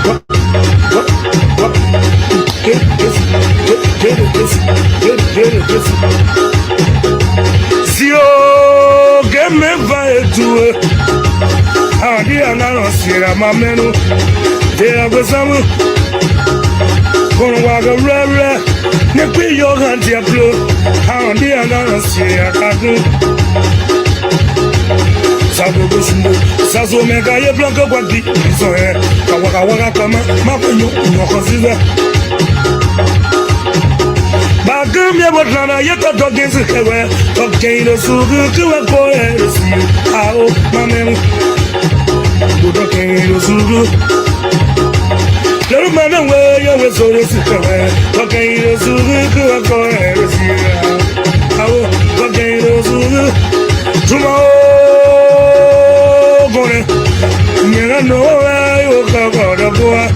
Zio get me by to it. How dear now, Sierra, my menu. There was some gonna walk a rare. Neck with your hand, dear blue. How dear now, Sierra, I do. Sazo mega ye blanco kwa di so e kawaka kama mapenyo no consider bagam ye botlana ye to dogin se kewe to gain the sugu to go e see how mamem do gain the sugu the man away ye we so se kewe to gain the sugu to go e see how to gain the sugu tomorrow no, I woke up out of war.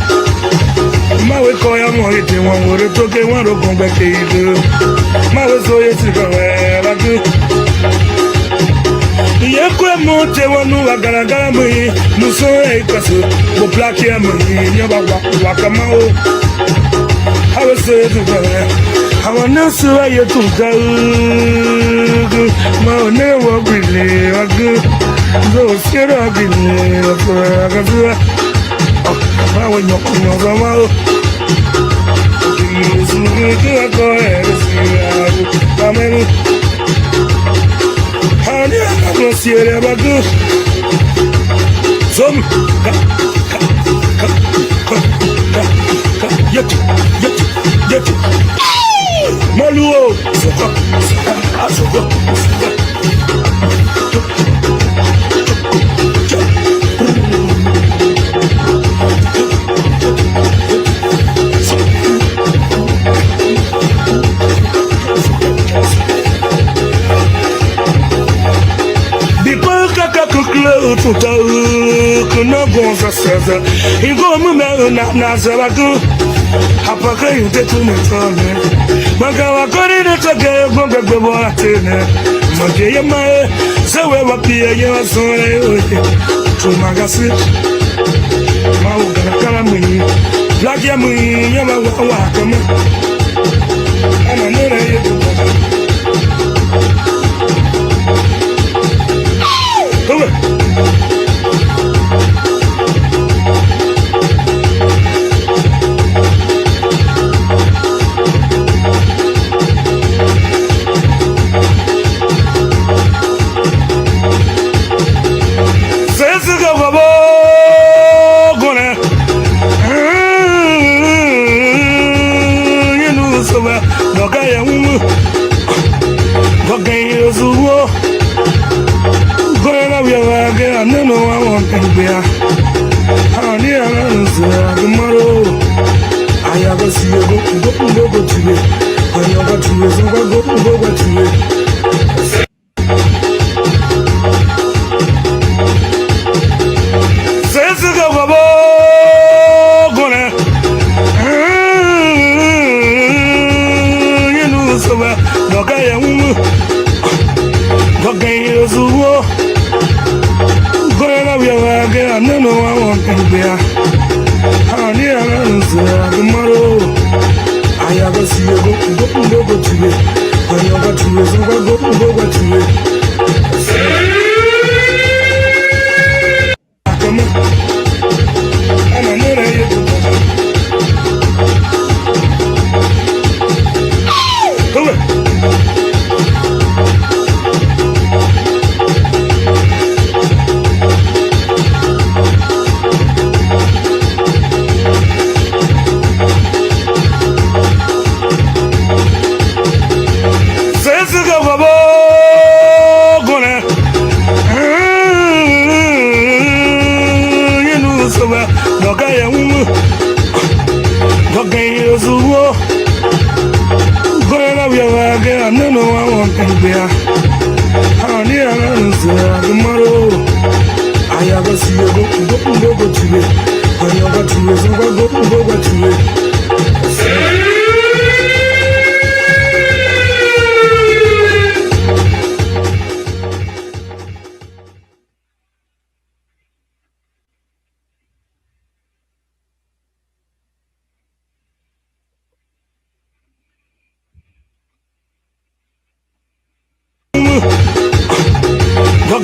My way, call your money, they want to talk, they want to come back to you. My way, so you see the way I do. Yakwemo, they want to walk a gami, no so a castle, no black hair, never walk a mouth. I was saying to her, I want to say you to go. My name will be there. Those scared of the I will not know the mouth. Go ahead, see. Honey, I'm not serious about this. Some yet. Maluo, to the no goes a seven. He go not Nazarago. Apaka, you take to me from me. Magawa got it again, go back the water. Magaya, my so ever be a year so to Magasit. Mau gonna me. Black Yammy, Yama, welcome. And I know that you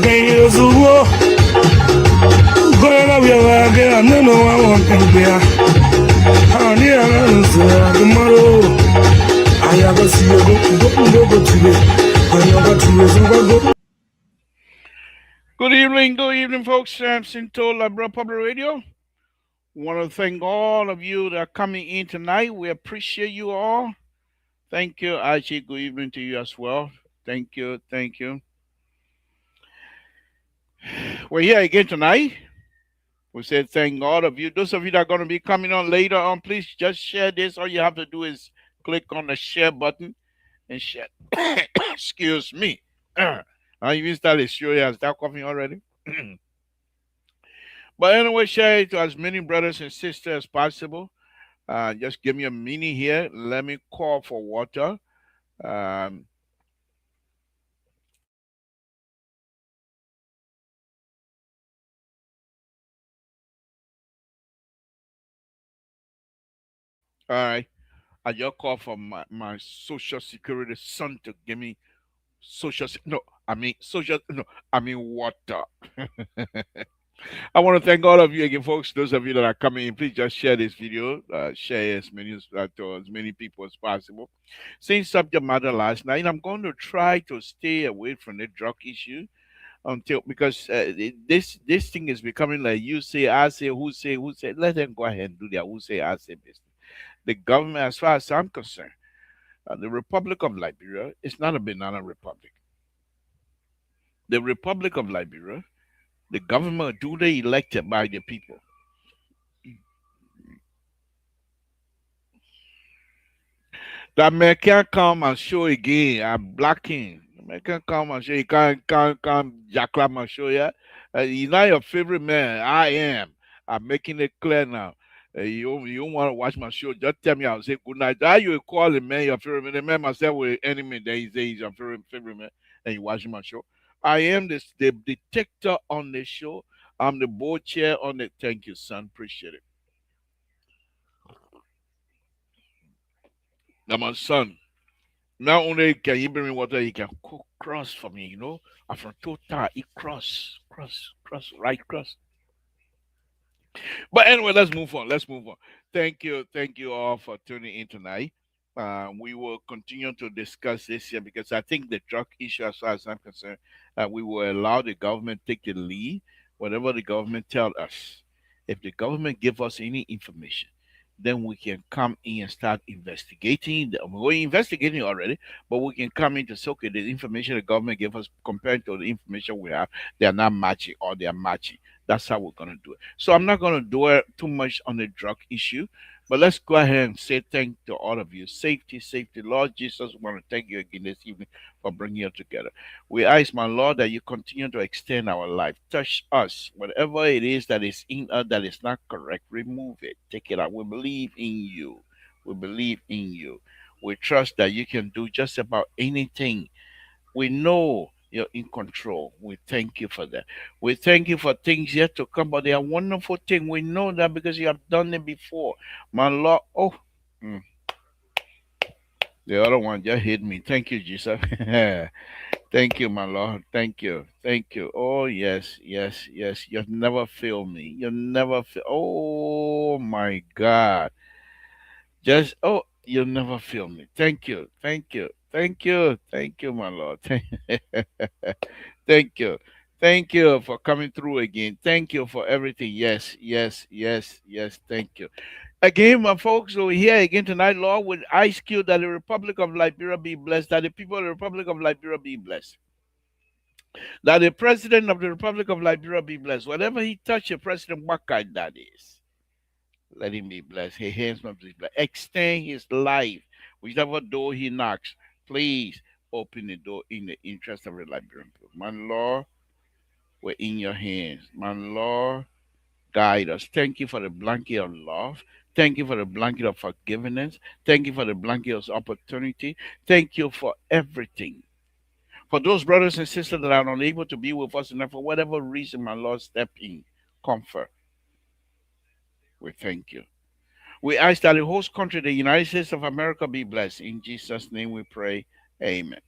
Gayo Zuo, Gorana Via, no, I want to be a honey, tomorrow. I have a see you go to it. I have a Good evening, folks. Samson told Liberian Public Radio. Want to thank all of you that are coming in tonight. We appreciate you all. Thank you, Archie. Good evening to you as well. Thank you, thank you. We're here again tonight. We said thank all of you. Those of you that are going to be coming on later on, please just share this. All you have to do is click on the share button and share. Excuse me. I even started showing you. I start coughing already. But anyway, share it to as many brothers and sisters as possible. Just give me a minute here. Let me call for water. Um, all right. I just called for my social security son to give me no, I mean social no, I mean water. I want to thank all of you again, folks. Those of you that are coming in, please just share this video. Share as many to as many people as possible. Same subject matter last night. I'm going to try to stay away from the drug issue until because this thing is becoming like you say, I say, who say, who say. Let them go ahead and do their who say, I say business. The government, as far as I'm concerned, the Republic of Liberia is not a banana republic. The Republic of Liberia, the government duly elected by the people. The American come and show again. I'm blacking. American come and show you can't jacklap and show you. He's not your favorite man. I am. I'm making it clear now. You don't want to watch my show. Just tell me I'll say good night. How you call the man your favorite man? The man myself with enemy. Then he say he's your favorite man, and you watch my show. I am the detector on the show. I'm the board chair on the. Thank you, son. Appreciate it. Now, my son. Not only can he bring me water, he can cook cross for me, you know. I'm from Total, he right cross. But anyway, let's move on. Let's move on. Thank you all for tuning in tonight. We will continue to discuss this here because I think the drug issue, as far as I'm concerned, we will allow the government take the lead. Whatever the government tell us, if the government give us any information, then we can come in and start investigating. We're investigating already, but we can come in to say, okay, the information the government give us compared to the information we have, they are not matching or they are matching. That's how we're gonna do it. So I'm not gonna dwell too much on the drug issue, but let's go ahead and say thank to all of you. Safety, safety. Lord Jesus, we want to thank you again this evening for bringing us together. We ask, my Lord, that you continue to extend our life. Touch us. Whatever it is that is in us that is not correct, remove it. Take it out. We believe in you. We believe in you. We trust that you can do just about anything. We know you're in control. We thank you for that. We thank you for things yet to come, but they are wonderful things. We know that because you have done it before. My Lord, mm, the other one just hit me. Thank you, Jesus. Thank you, my Lord. Thank you. Thank you. Oh, yes, yes, yes. You never fail me. You never fail. Oh, my God. You never fail me. Thank you. Thank you. Thank you. Thank you, my Lord. Thank you. Thank you for coming through again. Thank you for everything. Yes, yes, yes, yes. Thank you. Again, my folks, we're here again tonight, Lord, with ice cube that the Republic of Liberia be blessed, that the people of the Republic of Liberia be blessed, that the President of the Republic of Liberia be blessed. Whatever he touch, the President, what kind that is, let him be blessed. His hands must be blessed. Extend his life. Whichever door he knocks, please open the door in the interest of the Liberian people. My Lord, we're in your hands. My Lord, guide us. Thank you for the blanket of love. Thank you for the blanket of forgiveness. Thank you for the blanket of opportunity. Thank you for everything. For those brothers and sisters that are unable to be with us and for whatever reason, my Lord, step in. Comfort. We thank you. We ask that the host country, the United States of America, be blessed. In Jesus' name we pray. Amen.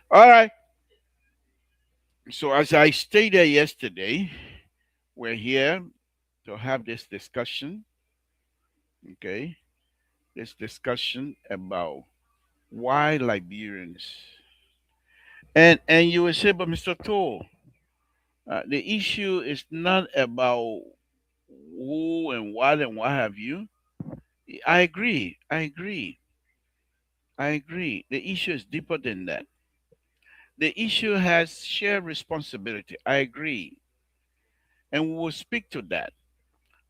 All right. So, as I stated yesterday, we're here to have this discussion, okay? This discussion about why Liberians. And you will say, but Mr. Toll, the issue is not about who and what have you. I agree. I agree. I agree. The issue is deeper than that. The issue has shared responsibility. I agree. And we will speak to that.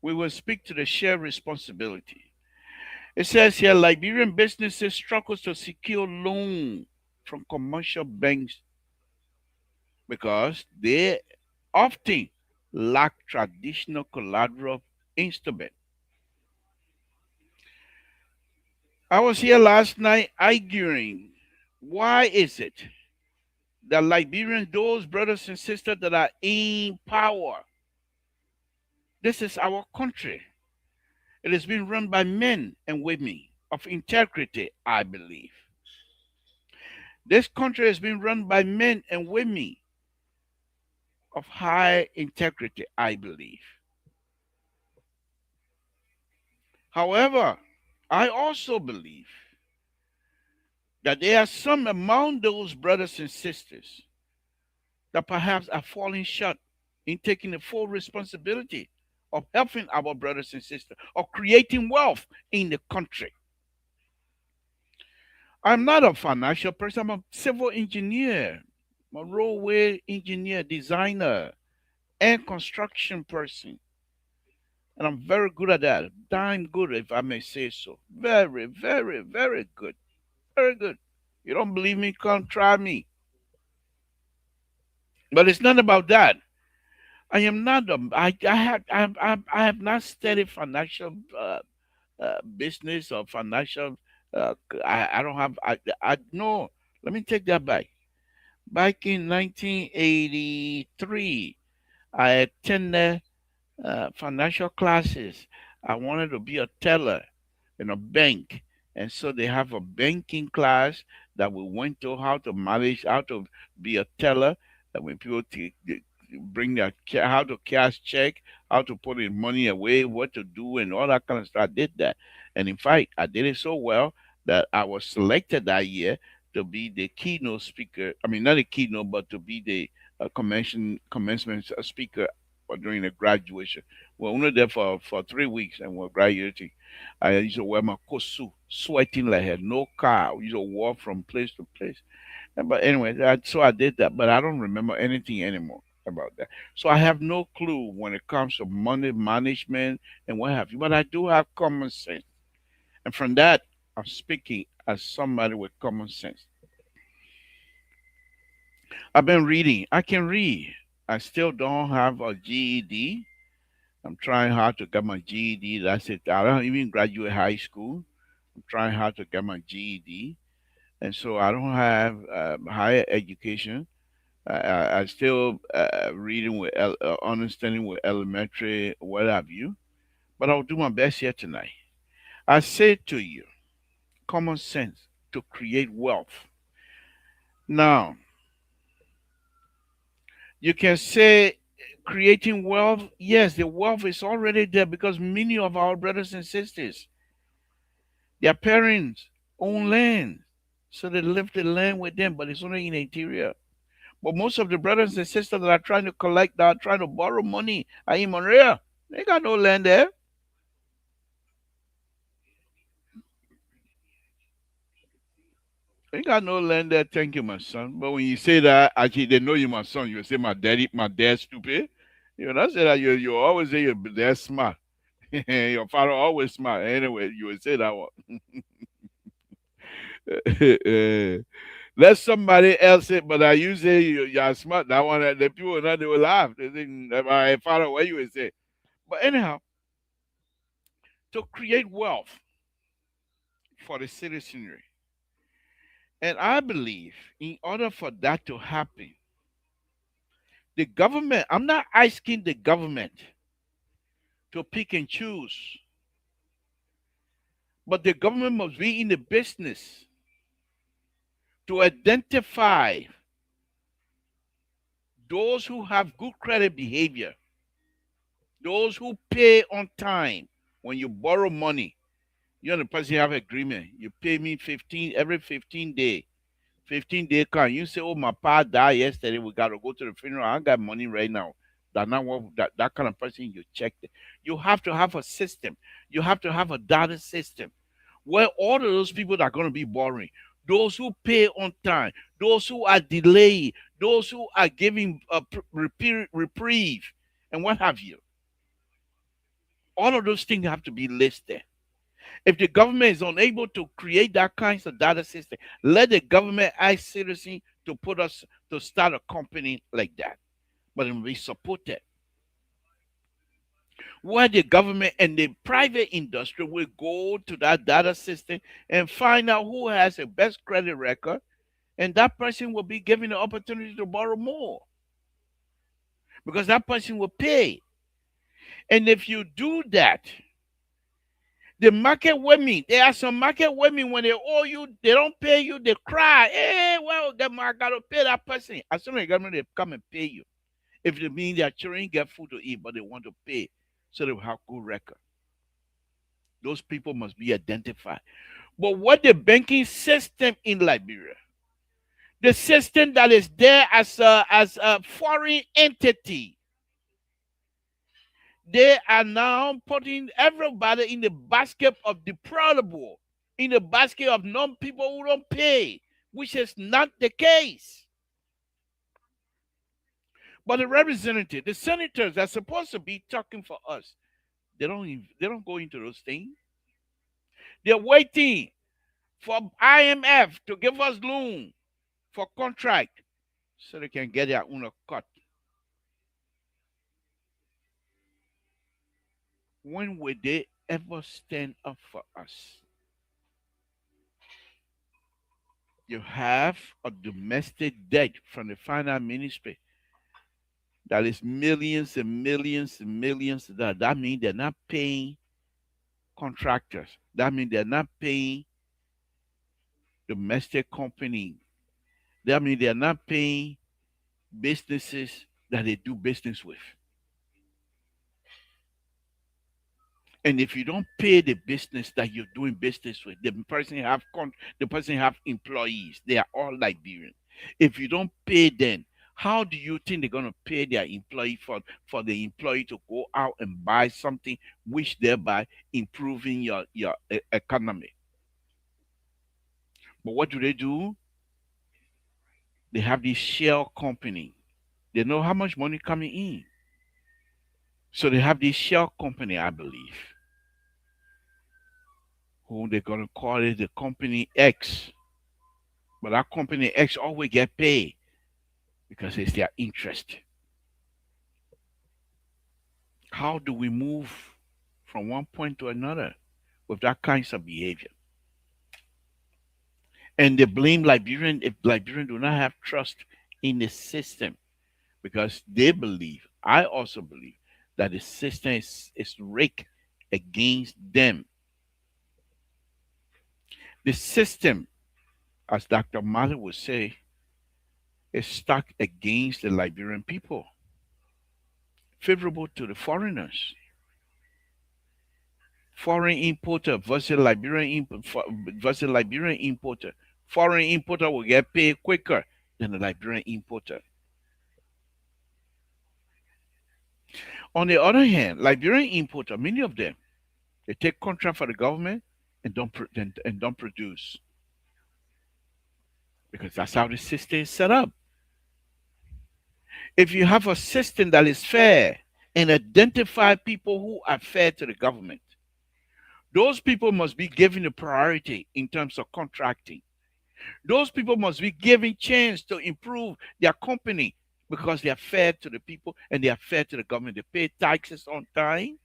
We will speak to the shared responsibility. It says here Liberian businesses struggles to secure loan from commercial banks because they often lack traditional collateral instrument. I was here last night arguing why is it that Liberian, those brothers and sisters that are in power, this is our country. It has been run by men and women of integrity, I believe. This country has been run by men and women of high integrity, I believe. However, I also believe that there are some among those brothers and sisters that perhaps are falling short in taking the full responsibility of helping our brothers and sisters, of creating wealth in the country. I'm not a financial person, I'm a civil engineer, I'm a roadway engineer, designer, and construction person. And I'm very good at that. Damn good, if I may say so. Very, very, very good. Very good. You don't believe me? Come try me. But it's not about that. I am not. I have not studied financial business or financial. I don't have. I no. Let me take that back. Back in 1983, I attended financial classes. I wanted to be a teller in a bank. And so they have a banking class that we went to how to manage, how to be a teller, that when people bring their how to cash check, how to put in money away, what to do, and all that kind of stuff. I did that, and in fact, I did it so well that I was selected that year to be the keynote speaker. I mean, not a keynote, but to be the commencement speaker during the graduation. We're only there for 3 weeks, and we're graduating. I used to wear my kosu, sweating like hell, no car. I used to walk from place to place. But anyway, so I did that, but I don't remember anything anymore about that. So I have no clue when it comes to money management and what have you. But I do have common sense, and from that, I'm speaking as somebody with common sense. I've been reading. I can read. I still don't have a GED. I'm trying hard to get my GED. That's it. I don't even graduate high school. I'm trying hard to get my GED, and so I don't have higher education. I still reading with understanding with elementary, what have you. But I'll do my best here tonight. I say to you, common sense to create wealth. Now, you can say creating wealth. Yes, the wealth is already there because many of our brothers and sisters, their parents own land. So they left the land with them, but it's only in the interior. But most of the brothers and sisters that are trying to collect, that are trying to borrow money are in Monrea. They got no land there. They got no land there. Thank you, my son. But when you say that, actually, they know you, my son. You say, my dad's stupid. You know, that's that you always say your dad's smart. Your father always smart. Anyway, you would say that one. Let somebody else say, but I you say you're smart. That one, the people now they will laugh. They think, my father, what you would say. But anyhow, to create wealth for the citizenry. And I believe in order for that to happen, the government, I'm not asking the government to pick and choose, but the government must be in the business to identify Those who have good credit behavior, those who pay on time when you borrow money, you and the person have agreement. You pay me 15 every 15 day. 15-day can you say, oh, my pa died yesterday, we gotta go to the funeral. I got money right now. That not what that kind of person you check it. You have to have a system. You have to have a data system where all of those people that are gonna be borrowing, those who pay on time, those who are delayed, those who are giving a reprieve, and what have you. All of those things have to be listed. If the government is unable to create that kinds of data system, let the government ask citizens to put us to start a company like that. But it will be supported. Where the government and the private industry will go to that data system and find out who has the best credit record, and that person will be given the opportunity to borrow more because that person will pay. And if you do that, the market women, there are some market women when they owe you, they don't pay you, they cry. Hey, well, I gotta pay that person. As soon as the government they come and pay you. If it means their children get food to eat, but they want to pay, so they will have good record. Those people must be identified. But what the banking system in Liberia, the system that is there as a foreign entity, they are now putting everybody in the basket of deplorable, in the basket of non people who don't pay, which is not the case. But the representative, the senators are supposed to be talking for us. They don't go into those things. They're waiting for IMF to give us loan for contract so they can get their own cut. When will they ever stand up for us? You have a domestic debt from the finance ministry that is millions and millions and millions of dollars. That means they're not paying contractors. That means they're not paying domestic company. That means they're not paying businesses that they do business with. And if you don't pay the business that you're doing business with, the person have employees. They are all Liberian. If you don't pay them, how do you think they're gonna pay their employee for the employee to go out and buy something, which thereby improving your economy? But what do? They have this shell company. They know how much money coming in, so they have this shell company, I believe, who they're gonna call it the company X. But that company X always get paid because it's their interest. How do we move from one point to another with that kinds of behavior? And they blame Liberian if Liberian do not have trust in the system because they believe, I also believe, that the system is rigged against them. The system, as Dr. Mali would say, is stuck against the Liberian people, favorable to the foreigners. Foreign importer versus Liberian importer. Foreign importer will get paid quicker than the Liberian importer. On the other hand, Liberian importer, many of them, they take contract for the government and don't produce because that's how the system is set up. If you have a system that is fair and identify people who are fair to the government, those people must be given a priority in terms of contracting. Those people must be given chance to improve their company because they are fair to the people and they are fair to the government. They pay taxes on time.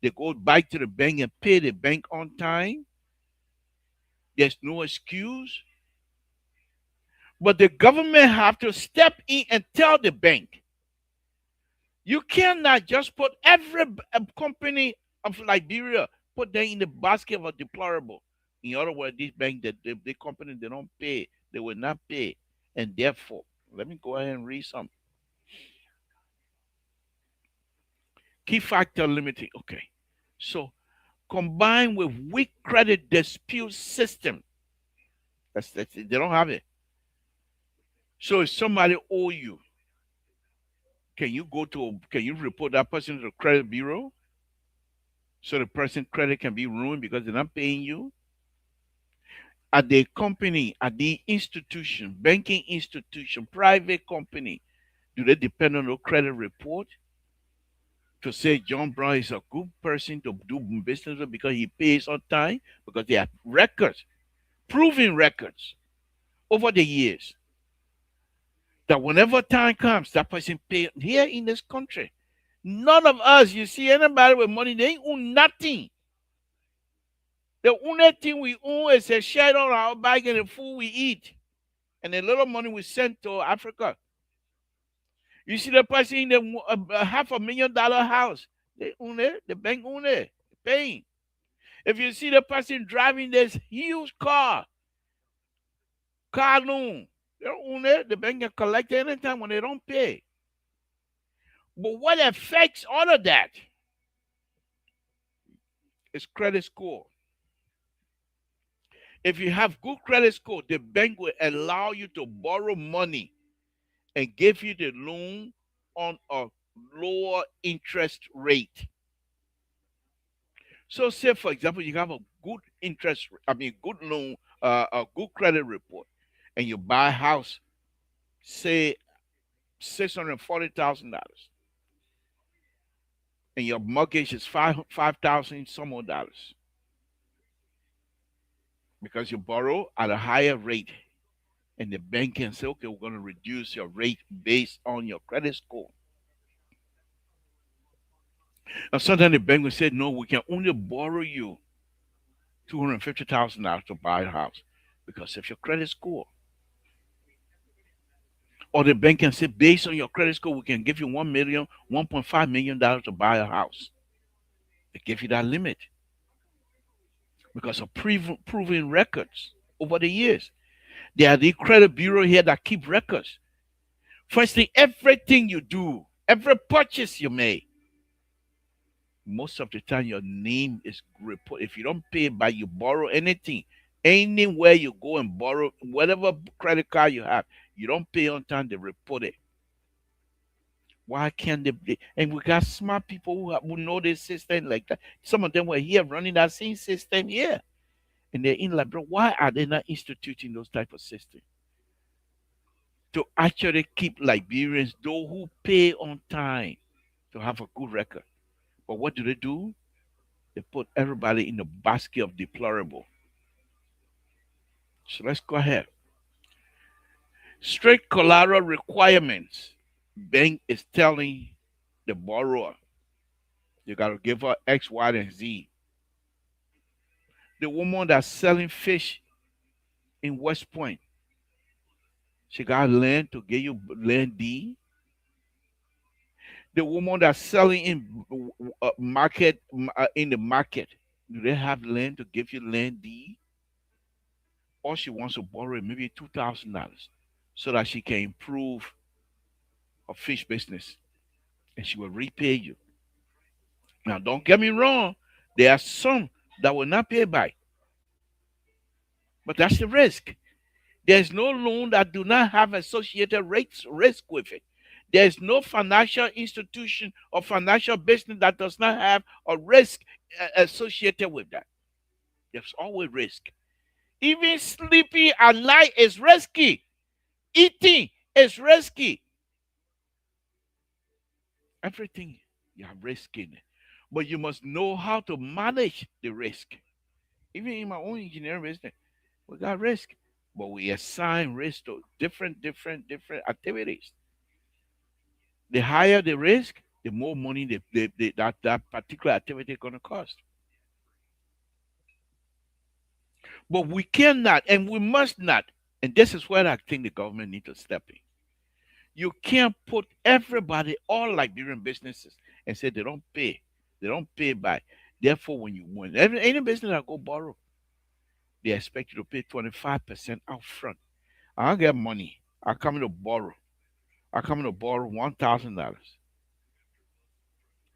They go back to the bank and pay the bank on time. There's no excuse. But the government have to step in and tell the bank, you cannot just put every company of Liberia, put them in the basket of a deplorable. In other words, this bank, the company, they don't pay, they will not pay. And therefore, let me go ahead and read some. Key factor limiting. Okay. So combined with weak credit dispute system, that's it. They don't have it. So if somebody owe you, can you report that person to the credit bureau so the person credit can be ruined because they're not paying you? At the company, at the institution, banking institution, private company, do they depend on the credit report to say John Brown is a good person to do business with because he pays on time? Because they have records, proven records over the years that whenever time comes, that person pay here in this country. None of us, you see anybody with money, they own nothing. The only thing we own is a shirt on our back and the food we eat. And the little money we send to Africa. You see the person in the $500,000 house, they own it, the bank own it, paying. If you see the person driving this huge car loan, they own it, the bank can collect it anytime when they don't pay. But what affects all of that is credit score. If you have good credit score, the bank will allow you to borrow money and give you the loan on a lower interest rate. So, say for example, you have a good good loan, a good credit report, and you buy a house, say $640,000, and your mortgage is 5,000 some more dollars because you borrow at a higher rate, and the bank can say, okay, we're going to reduce your rate based on your credit score. And sometimes the bank will say, no, we can only borrow you $250,000 to buy a house because of your credit score. Or the bank can say, based on your credit score, we can give you $1.5 million to buy a house. They give you that limit because of proven records over the years. There are the credit bureau here that keep records. Firstly, everything you do, every purchase you make, most of the time your name is report. If you don't pay by you borrow anything, anywhere you go and borrow, whatever credit card you have, you don't pay on time, they report it. Why can't they? And we got smart people who know this system like that. Some of them were here running that same system here. And they're in like, bro, why are they not instituting those type of systems? To actually keep Liberians, those who pay on time, to have a good record. But what do? They put everybody in the basket of deplorable. So let's go ahead. Strict collateral requirements. Bank is telling the borrower, you got to give her X, Y, and Z. The woman that's selling fish in West Point, she got land to give you land D. The woman that's selling in in the market, do they have land to give you land D? Or she wants to borrow maybe $2,000 so that she can improve her fish business and she will repay you. Now, don't get me wrong, there are some that will not pay back, but that's the risk. There's no loan that do not have associated rates risk with it. There's no financial institution or financial business that does not have a risk associated with that. There's always risk. Even sleeping at night is risky. Eating is risky. Everything you are risking. But you must know how to manage the risk. Even in my own engineering business, we got risk. But we assign risk to different activities. The higher the risk, the more money that particular activity is going to cost. But we cannot and we must not, and this is where I think the government needs to step in. You can't put everybody, all Liberian businesses, and say they don't pay. They don't pay back. Therefore, when any business that go borrow, they expect you to pay 25% out front. I don't get money. I come in to borrow. I come in to borrow $1,000.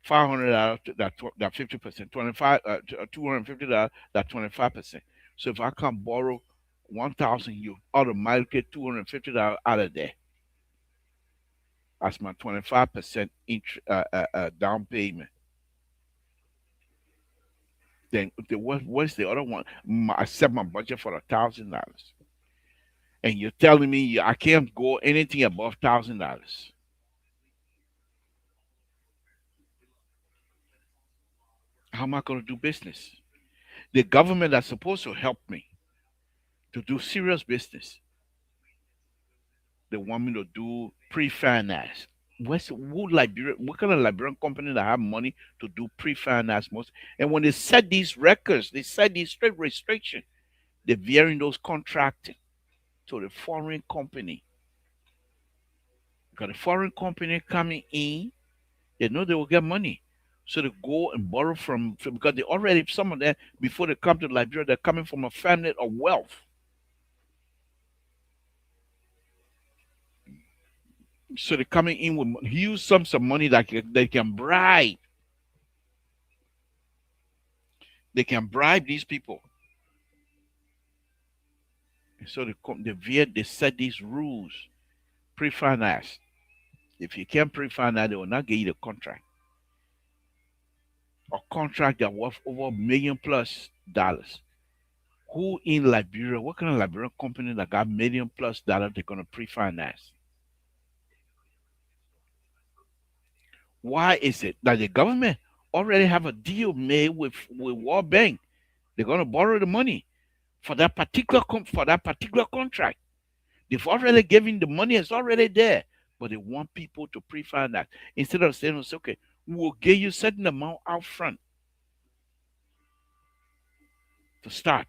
$500, that 50%, 25, $250, that 25%. So if I can borrow 1,000, you automatically get $250 out of there as my 25% down payment. Then what's the other one? I set my budget for $1,000, and you're telling me I can't go anything above $1,000. How am I going to do business? The government that's supposed to help me to do serious business, they want me to do pre-finance. What kind of Liberian company that have money to do pre-finance most? And when they set these records, they set these strict restrictions. They're veering those contracting to the foreign company. Because the foreign company coming in, they know they will get money. So they go and borrow because they already, some of them, before they come to Liberia, they're coming from a family of wealth. So they're coming in with huge sums of money that they can bribe. They can bribe these people. And so they set these rules, pre-finance. If you can't pre-finance, they will not give you the contract. A contract that worth over $1 million plus. Who in Liberia, what kind of Liberian company that got $1 million plus they're gonna pre-finance? Why is it that the government already have a deal made with World Bank? They're gonna borrow the money for that particular contract. They've already given the money; it's already there, but they want people to pre-finance instead of saying, "Okay, we'll give you certain amount out front to start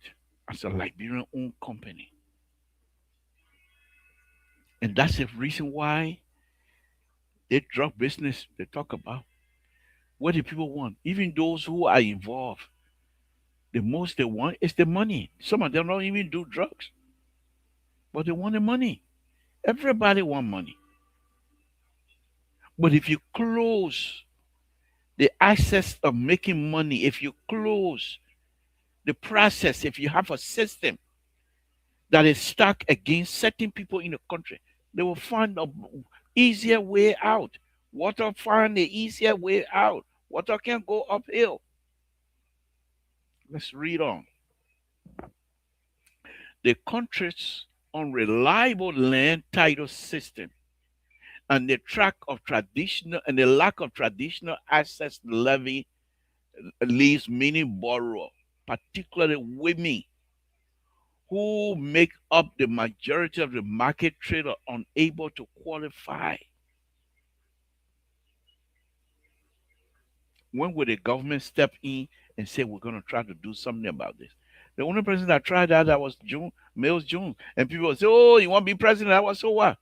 as a Liberian-owned company," and that's the reason why the drug business they talk about. What do people want? Even those who are involved, the most they want is the money. Some of them don't even do drugs, but they want the money. Everybody want money. But if you close the access of making money, if you close the process, if you have a system that is stuck against certain people in the country, they will find a easier way out. Water find the easier way out. Water can go uphill. Let's read on. The country's unreliable land title system and the lack of traditional access levy leaves many borrowers, particularly women, who make up the majority of the market trader, unable to qualify. When will the government step in and say we're going to try to do something about this? The only person that tried that was Mills June, and people say, "Oh, you want to be president?" I was so what?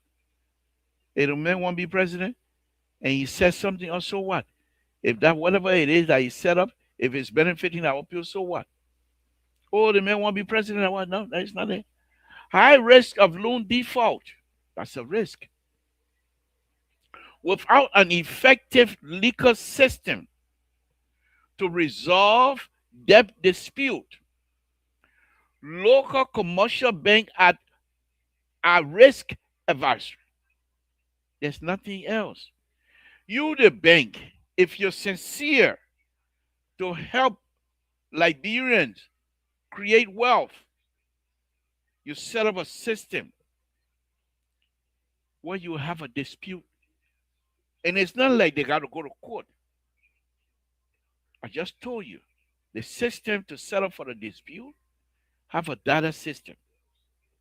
If the man want to be president, and he says something, or so what? If that whatever it is that he set up, if it's benefiting our people, so what? Oh, the man want to be president? I what? No, that's not it. High risk of loan default. That's a risk. Without an effective legal system to resolve debt dispute, local commercial bank are risk averse. There's nothing else. You, the bank, if you're sincere to help Liberians create wealth, you set up a system where you have a dispute. And it's not like they got to go to court. I just told you the system to set up for the dispute have a data system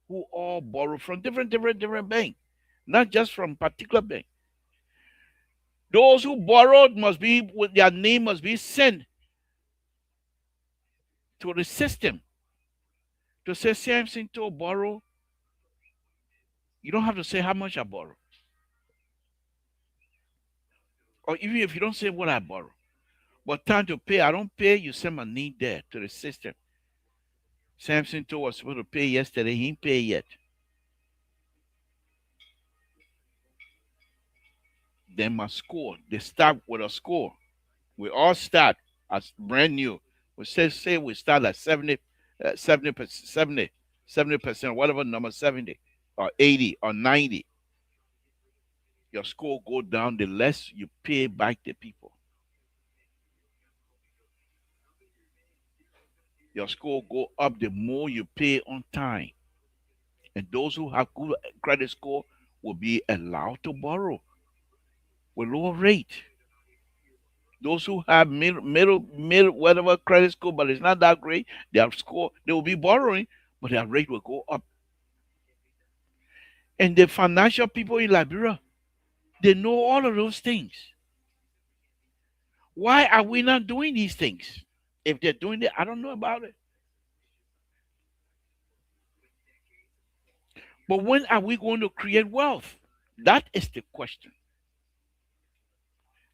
who all borrow from different bank, not just from particular bank. Those who borrowed must be with their name must be sent to the system to say Samson to borrow. You don't have to say how much I borrow. Or even if you don't say what I borrow. But time to pay, I don't pay, you send my name there to the system. Samson to was supposed to pay yesterday, he ain't pay yet. Then my score. They start with a score. We all start as brand new. We say we start at 70%, 70%, whatever number, 70 or 80 or 90. Your score go down the less you pay back the people. Your score go up the more you pay on time. And those who have good credit score will be allowed to borrow with lower rate. Those who have middle, whatever credit score, but it's not that great, their score, they will be borrowing, but their rate will go up. And the financial people in Liberia, they know all of those things. Why are we not doing these things? If they're doing it, I don't know about it. But when are we going to create wealth? That is the question.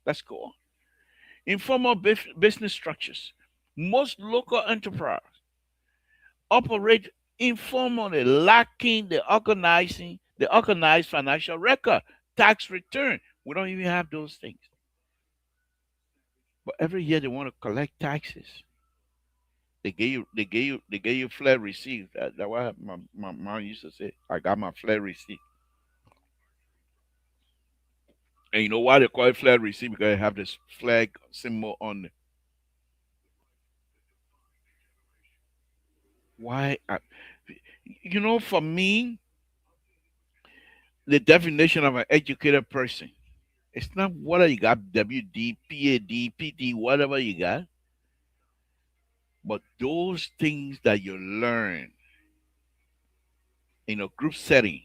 Let's go on. Informal business structures. Most local enterprise operate informally, lacking the organized financial record, tax return. We don't even have those things. But every year they want to collect taxes. They gave you flat receipt. That's what my mom used to say. I got my flat receipt. And you know why they call it flag receipt? Because they have this flag symbol on it. Why? For me, the definition of an educated person, it's not whether you got WD, PAD, PT, whatever you got, but those things that you learn in a group setting,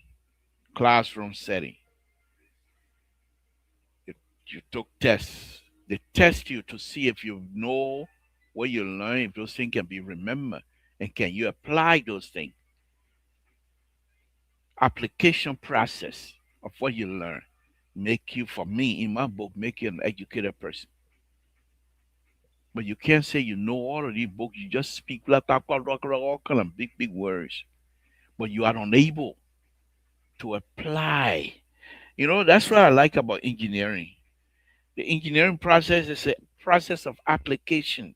classroom setting. You, you took tests. They test you to see if you know what you learn, if those things can be remembered, and can you apply those things. Application process of what you learn make you, for me, in my book, make you an educated person. But you can't say you know all of these books. You just speak like all kind of big words, but you are unable to apply. That's what I like about engineering. The engineering process is a process of application.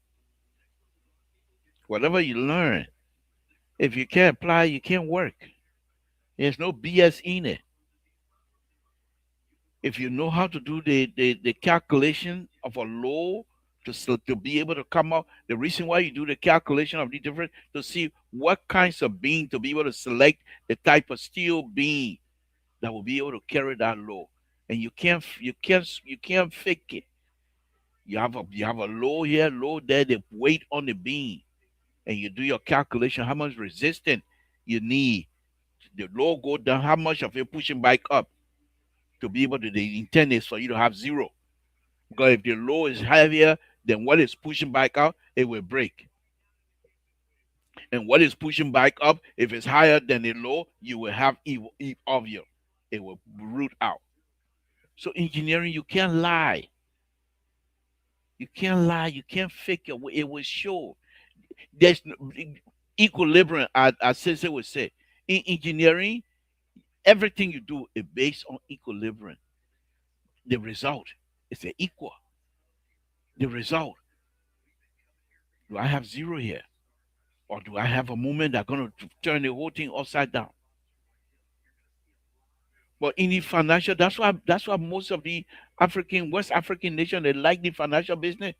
Whatever you learn, if you can't apply, you can't work. There's no BS in it. If you know how to do the calculation of a load to be able to come up, the reason why you do the calculation of the different to see what kinds of beam to be able to select the type of steel beam that will be able to carry that load. And you can't fake it. You have a load here, load there, the weight on the beam, and you do your calculation how much resistance you need. The load go down, how much of it pushing back up to be able to, the intent is for you to have zero. Because if the load is heavier than what is pushing back out, it will break. And what is pushing back up, if it's higher than the low, you will have evil obvious. It will root out. So engineering, you can't lie. You can't lie. You can't fake it. It will show. There's equilibrium, as Sensei would say. In engineering, everything you do is based on equilibrium. The result is the equal. The result. Do I have zero here? Or do I have a movement that's going to turn the whole thing upside down? But in the financial, that's why most of the West African nations, they like the financial business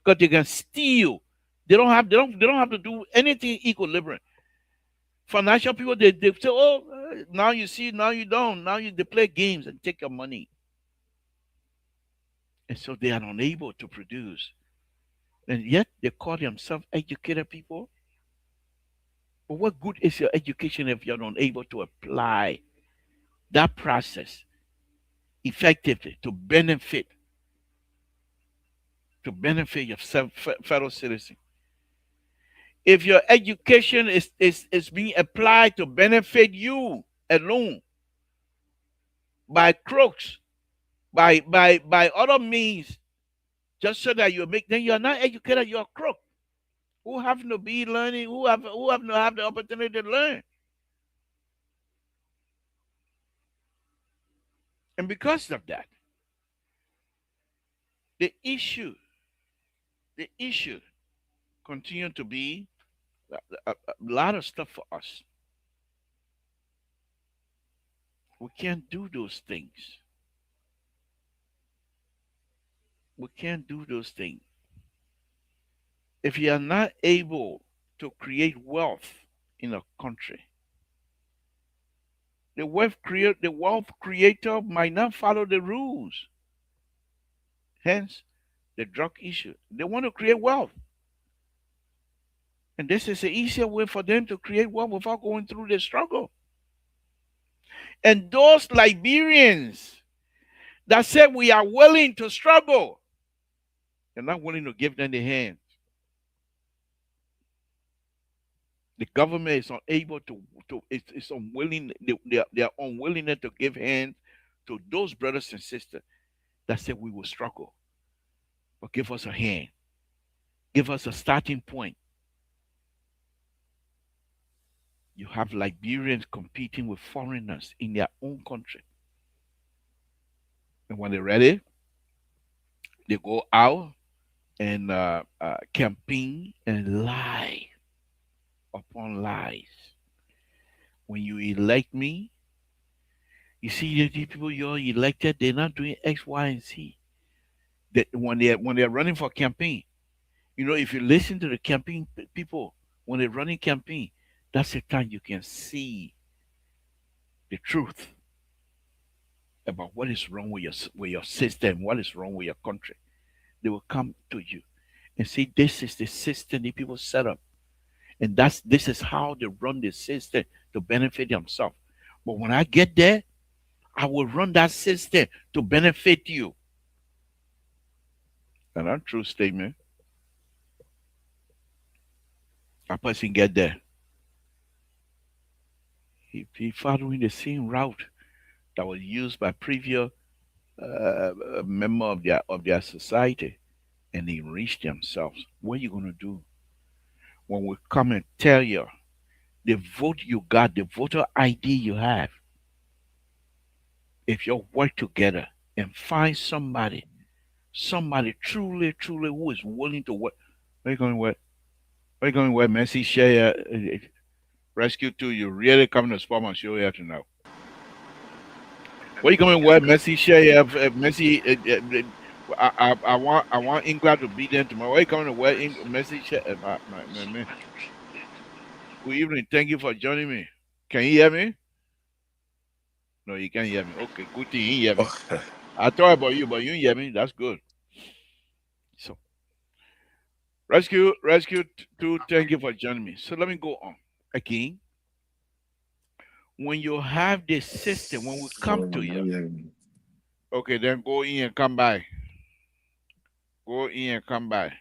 because they can steal. They don't have to do anything equilibrium. Financial people, they say, oh, now you see, now you don't. Now they play games and take your money. And so they are unable to produce. And yet they call themselves educated people. But what good is your education if you're not able to apply that process effectively to benefit your fellow citizen? If your education is being applied to benefit you alone by crooks, by other means, just so that you make, then you're not educated, you're a crook who happen to be learning, who happen to have the opportunity to learn. And because of that, the issue the issue continue to be a lot of stuff for us. We can't do those things. We can't do those things. If you are not able to create wealth in a country, the wealth creator might not follow the rules. Hence, the drug issue. They want to create wealth. And this is an easier way for them to create wealth without going through the struggle. And those Liberians that said we are willing to struggle, they're not willing to give them the hand. The government is unable it's unwilling, they are unwilling to give hand to those brothers and sisters that said we will struggle. But give us a hand. Give us a starting point. You have Liberians competing with foreigners in their own country. And when they're ready, they go out and campaign and lie upon lies. When you elect me, you see the people you're elected, they're not doing X, Y, and Z. That when they're running for campaign, if you listen to the campaign people when they're running campaign, that's the time you can see the truth about what is wrong with your system, what is wrong with your country. They will come to you and say, "This is the system the people set up, and this is how they run the system to benefit themselves." But when I get there, I will run that system to benefit you. And that's a true statement. A person get there, he following the same route that was used by previous member of their society, and they enrich themselves. What are you gonna do when we come and tell you the vote you got, the voter ID you have? If you work together and find somebody truly, truly who is willing to work, what are you going to work? What are you going to work? Messi share rescue too. You really coming to spot my show here tonight. What are you going to work? Messi share Messi. I want England to beat them tomorrow. What are you coming to work? Messi share. My man. Good evening. Thank you for joining me. Can you hear me? No, you can't hear me. Okay, good thing you hear me. I thought about you, but you hear me. That's good. So, rescue two. Thank you for joining me. So let me go on again. When you have this system, when we come to you, okay, then go in and come by. Go in and come by.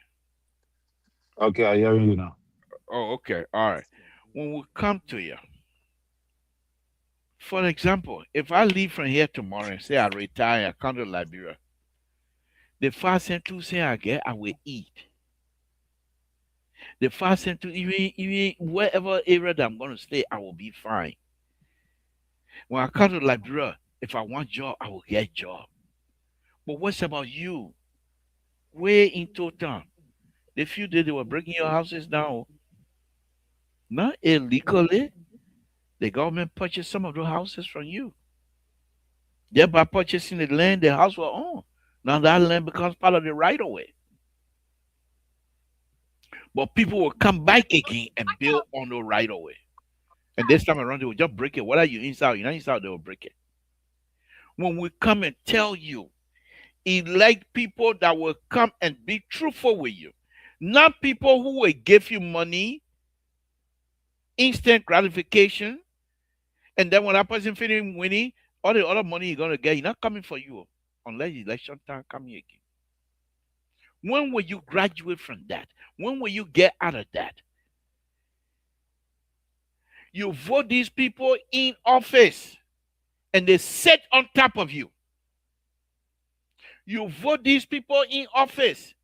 Okay, I hear you now. Oh, okay, all right. When we come to you, for example, if I leave from here tomorrow and say I retire, I come to Liberia, the first thing to say I get, I will eat. The first thing to even wherever area that I'm going to stay, I will be fine. When I come to Liberia, if I want job, I will get job. But what's about you? Where in total? The few days they were breaking your houses down, not illegally. The government purchased some of the houses from you. Thereby purchasing the land the house will own. Now that land becomes part of the right of way. But people will come back again and build on the right of way. And this time around, they will just break it. Whether you inside or you're not inside, they will break it. When we come and tell you, elect people that will come and be truthful with you, not people who will give you money, instant gratification, and then when that person finish winning, all the other money you're gonna get, he's not coming for you unless election time come here again. When will you graduate from that? When will you get out of that? You vote these people in office and they sit on top of you. You vote these people in office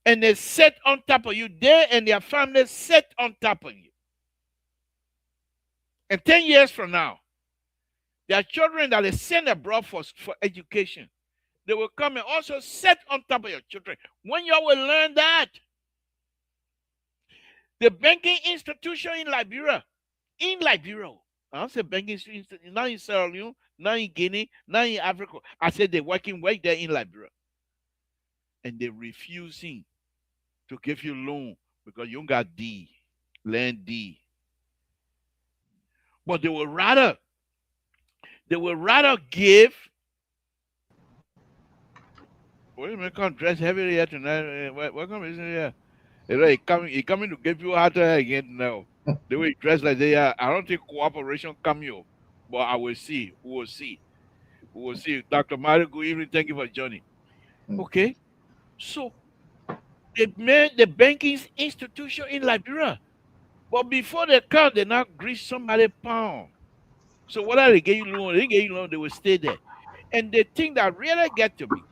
and they sit on top of you. They and their families sit on top of you. And 10 years from now, there are children that they send abroad for education. They will come and also sit on top of your children. When you will learn that, The banking institution in Liberia. I don't say banking institution, not in Sierra Leone, not in Guinea, not in Africa. I said they're working right there in Liberia. And they're refusing to give you loan because you don't got D, land D. But they will rather give. Wait a minute, come dress heavily here tonight. Welcome, isn't here? He coming to give you harder again now. The way he dressed like they are, I don't think cooperation come you. But I will see. We will see. We will see. Dr. Mario, good evening. Thank you for joining. Okay. So they made the banking institution in Liberia. But before they come, they now grease somebody pound. So whether they get you loan, they get you loan, they will stay there. And the thing that really get to me,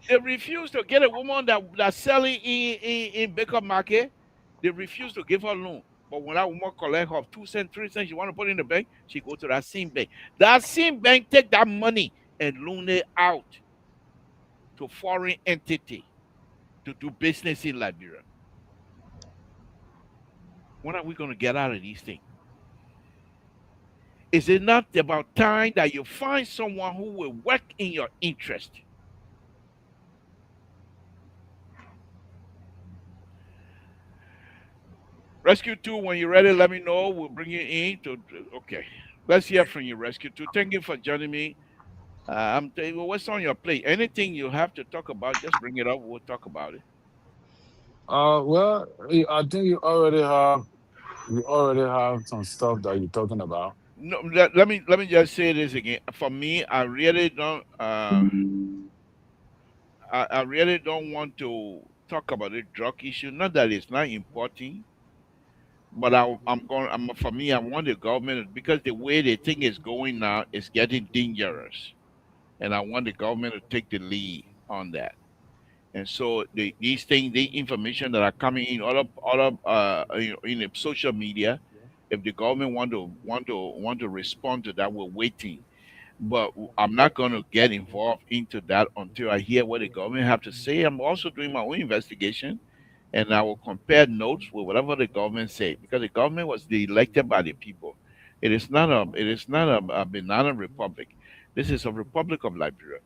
they refuse to get a woman that's selling in Baker Market. They refuse to give her loan. But when that woman collect her 2 cents, 3 cents, she want to put in the bank, she go to that same bank. That same bank take that money and loan it out to foreign entity to do business in Liberia. When are we going to get out of these things? Is it not about time that you find someone who will work in your interest? Rescue 2, when you're ready, let me know. We'll bring you in to. Okay. Let's hear from you, Rescue 2. Thank you for joining me. I'm telling you, what's on your plate? Anything you have to talk about, just bring it up. We'll talk about it. Well, I think you already have some stuff that you're talking about. No, let me just say this again. For me, I really don't want to talk about the drug issue. Not that it's not important, but for me, I want the government because the way the thing is going now is getting dangerous, and I want the government to take the lead on that. And so these things, the information that are coming in in the social media, if the government want to respond to that, we're waiting. But I'm not going to get involved into that until I hear what the government have to say. I'm also doing my own investigation, and I will compare notes with whatever the government say because the government was elected by the people. It is not a banana republic. This is a republic of Liberia.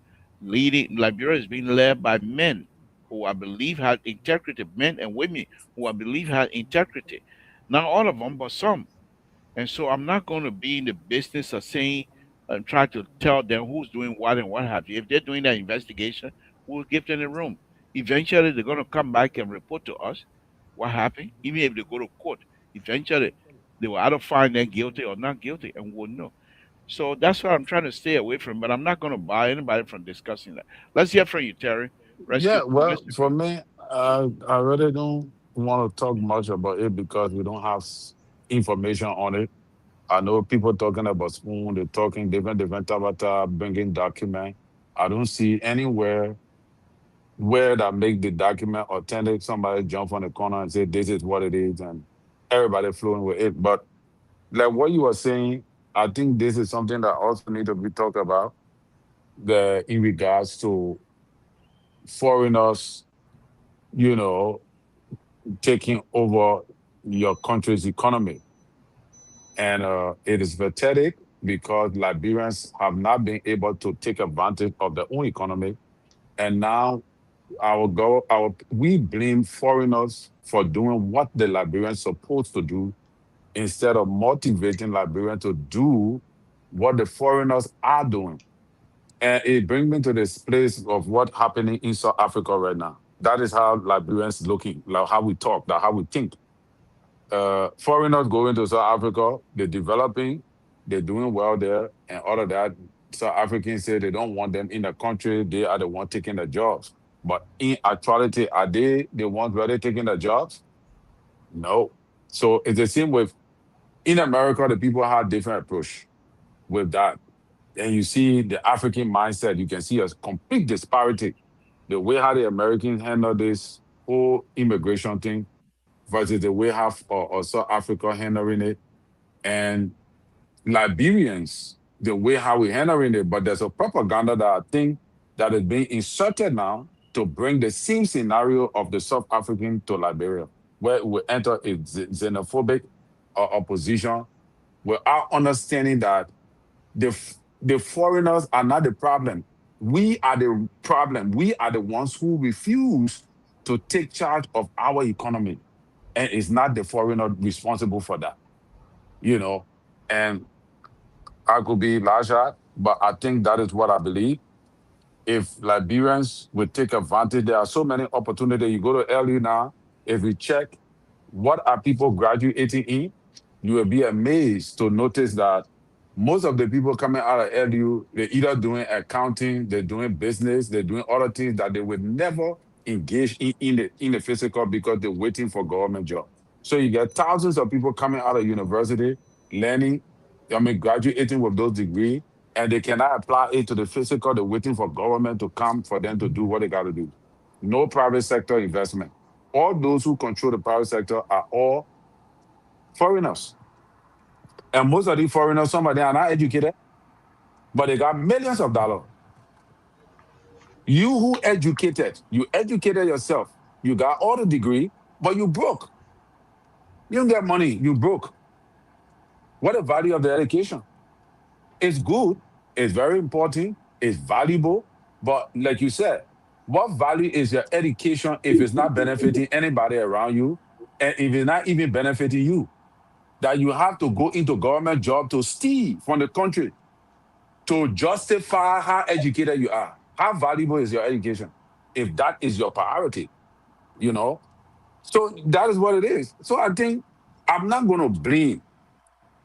Liberia is being led by men who I believe had integrity, men and women who I believe had integrity. Not all of them, but some. And so I'm not going to be in the business of saying and try to tell them who's doing what and what have you. If they're doing that investigation, we'll give them the room. Eventually, they're going to come back and report to us what happened. Even if they go to court, eventually they will either find them guilty or not guilty, and we'll know. So that's why I'm trying to stay away from. But I'm not going to buy anybody from discussing that. Let's hear from you, Terry. Rescue. Yeah, well, Listen. for me, I really don't want to talk much about it because we don't have information on it. I know people talking about spoon, they're talking different tabata, bringing document. I don't see anywhere where that make the document authentic. Somebody jump on the corner and say this is what it is, and everybody flowing with it. But like what you were saying, I think this is something that also need to be talked about. The in regards to foreigners, you know, taking over your country's economy. And it is pathetic because Liberians have not been able to take advantage of their own economy. And now we blame foreigners for doing what the Liberians supposed to do instead of motivating Liberians to do what the foreigners are doing. And it brings me to this place of what happening in South Africa right now. That is how Liberians looking, like how we talk, that how we think. Foreigners going to South Africa, they're developing, they're doing well there, and all of that. South Africans say they don't want them in the country, they are the one taking the jobs. But in actuality, are they the ones really taking the jobs? No. So it's the same with in America, the people have different approach with that. And you see the African mindset, you can see a complete disparity. The way how the Americans handle this whole immigration thing versus the way how South Africa handling it. And Liberians, the way how we handling it, but there's a propaganda that I think that is being inserted now to bring the same scenario of the South African to Liberia. where we enter a xenophobic opposition without understanding that the foreigners are not the problem. We are the problem. We are the ones who refuse to take charge of our economy. And it's not the foreigner responsible for that, you know. And I could be larger, but I think that is what I believe. If Liberians would take advantage, there are so many opportunities. You go to LU now, if you check what are people graduating in, you will be amazed to notice that most of the people coming out of LU, they're either doing accounting, they're doing business, they're doing other things that they would never engage in the physical because they're waiting for government job. So you get thousands of people coming out of university, learning, graduating with those degrees, and they cannot apply it to the physical. They're waiting for government to come for them to do what they got to do. No private sector investment. All those who control the private sector are all foreigners. And most of these foreigners, some of them are not educated, but they got millions of dollars. You who educated, you educated yourself. You got all the degree, but you broke. You don't get money, you broke. What the value of the education? It's good, it's very important, it's valuable, but like you said, what value is your education if it's not benefiting anybody around you, and if it's not even benefiting you? That you have to go into government job to steal from the country to justify how educated you are. How valuable is your education if that is your priority, you know? So that is what it is. So I think I'm not going to blame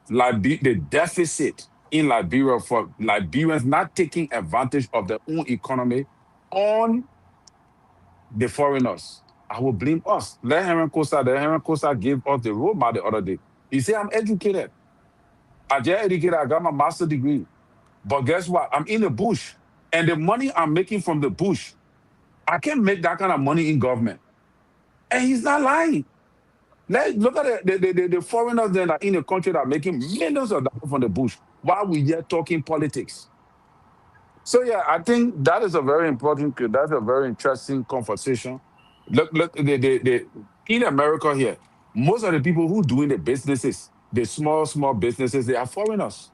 the deficit in Liberia for Liberians not taking advantage of their own economy on the foreigners. I will blame us. The Henry Costa gave us the roadmap the other day. He said, I'm educated. I just educated, I got my master's degree. But guess what? I'm in the bush. And the money I'm making from the bush, I can't make that kind of money in government. And he's not lying. Look at the foreigners that are in the country that are making millions of dollars from the bush while we here talking politics. So yeah, I think that is a very important, that's a very interesting conversation. Look, in America here, most of the people who doing the businesses, the small businesses, they are foreigners.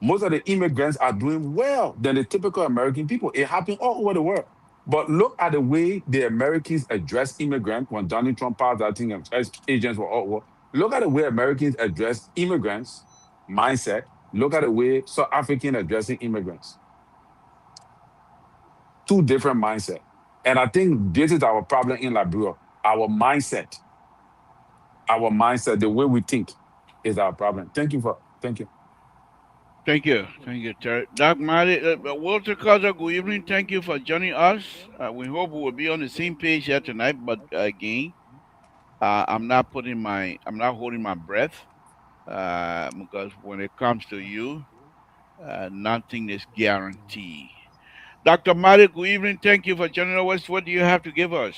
Most of the immigrants are doing well than the typical American people. It happened all over the world. But look at the way the Americans address immigrants when Donald Trump passed that thing and agents were all over. Look at the way Americans address immigrants mindset. Look at the way South African addressing immigrants. Two different mindset. And I think this is our problem in Liberia. Our mindset, the way we think is our problem. Thank you. Thank you, Terry. Doc Marty, Walter Carter, good evening. Thank you for joining us. We hope we will be on the same page here tonight. But again, I'm not holding my breath because when it comes to you, nothing is guaranteed. Dr. Marty, good evening. Thank you for joining us. What do you have to give us?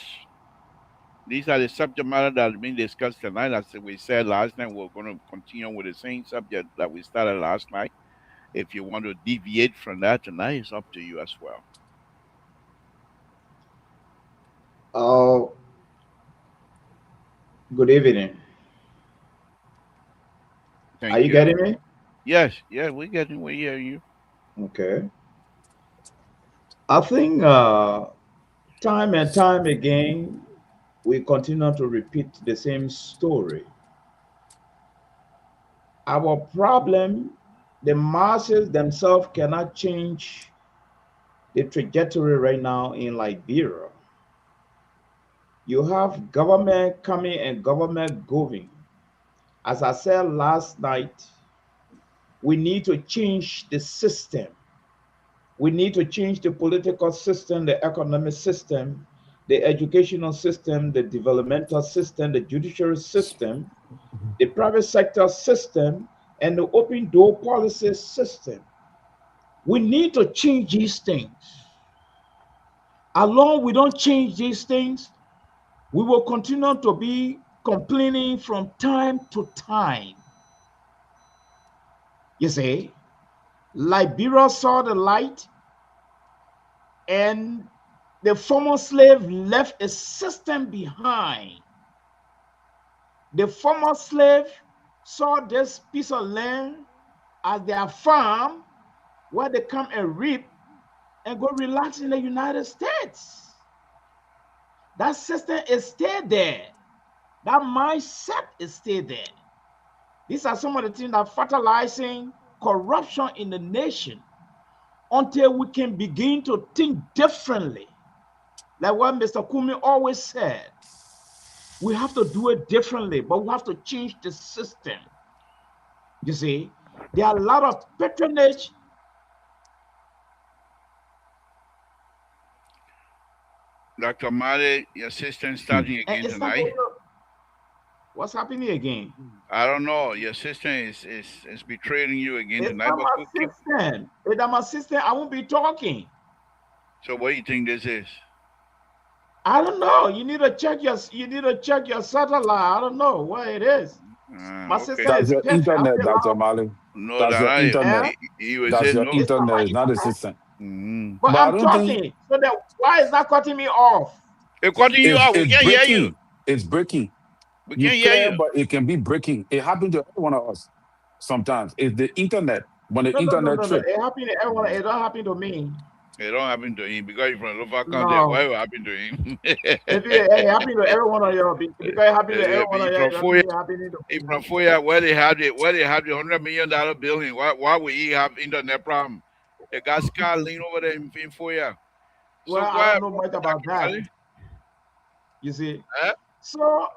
These are the subject matter that are being discussed tonight. As we said last night, we're going to continue with the same subject that we started last night. If you want to deviate from that tonight, it's up to you as well. Oh, good evening. Thank Are you getting me? Yes, we hear you. Okay. I think time and time again, we continue to repeat the same story. Our problem, the masses themselves cannot change the trajectory right now in Liberia. You have government coming and government going. As I said last night, we need to change the system. We need to change the political system, the economic system, the educational system, the developmental system, the judiciary system, the private sector system, and the open door policy system. We need to change these things. As long as we don't change these things, we will continue to be complaining from time to time. You see, Liberia saw the light, and the former slave left a system behind The former slave saw this piece of land as their farm where they come and reap and go relax in the United States. That system is still there. That mindset is still there. These are some of the things that are fertilizing corruption in the nation until we can begin to think differently. Like what Mr. Kumi always said, we have to do it differently, but we have to change the system. You see, there are a lot of patronage. Dr. Male, your system starting again tonight. What's happening again? I don't know. Your system is betraying you again it's tonight. Not my system. It's not my system. I won't be talking. So what do you think this is? I don't know. You need to check your satellite. I don't know what it is. My system That's is your internet, Dr. Mali. No, that's your internet. That's your internet, it's not the system. But I'm talking. So that why is that cutting me off? It's cutting you off. We can't hear you. It's breaking. We can't hear you. But it can be breaking. It happened to every one of us. Sometimes it's the internet. When the internet trip. It happened to everyone. It don't happen to me. It don't happen to him because he's from local country. Why will happen to him? If it happened to everyone of you, because it happened to everyone of you. He's from Foya, where they have the $100 million building. Why would he have internet problem? The gas car lean over there in Foya. Well, I don't know much about that. You see, so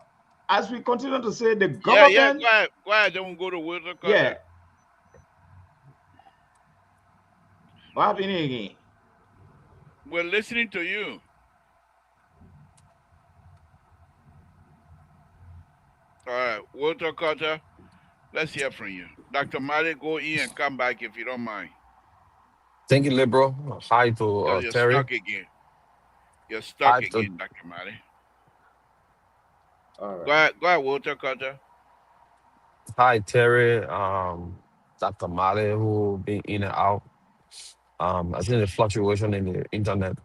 as we continue to say, the government. Go ahead. Don't go to water. Yeah. What happened again? We're listening to you. All right, Walter Carter, let's hear from you. Dr. Mali, go in and come back if you don't mind. Thank you, Libro. Hi to you're Terry. Stuck again. You're stuck again, Dr. Mali. All right. Go ahead, Walter Carter. Hi, Terry. Dr. Mali, who been in and out. I think the fluctuation in the internet.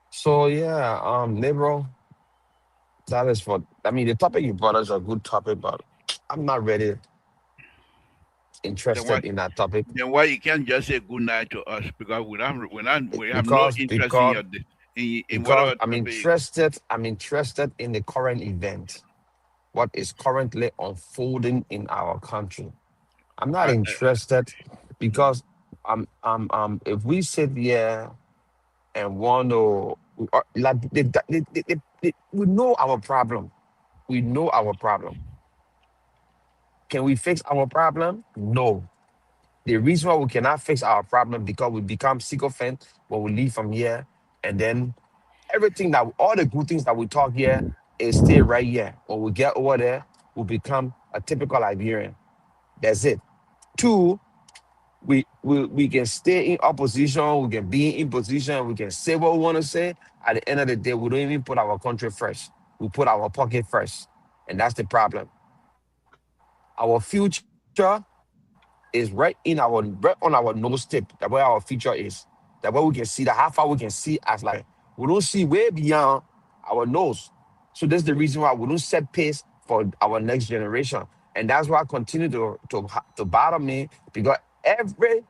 So yeah, Libro, that is the topic you brought is a good topic, but I'm not really interested in that topic. Then why you can't just say good night to us? Because we have no interest in whatever I'm interested in the current event, what is currently unfolding in our country. I'm not interested because if we sit here and want to we know our problem. We know our problem. Can we fix our problem? No. The reason why we cannot fix our problem because we become sycophant when we leave from here, and then all the good things that we talk here is stay right here. When we get over there, we become a typical Liberian. That's it. Two, we can stay in opposition, we can be in position, we can say what we want to say. At the end of the day, we don't even put our country first. We put our pocket first. And that's the problem. Our future is right on our nose tip. That's where our future is. That way we can see how far we can see as like we don't see way beyond our nose. So that's the reason why we don't set pace for our next generation. And that's why I continue to bother me, because every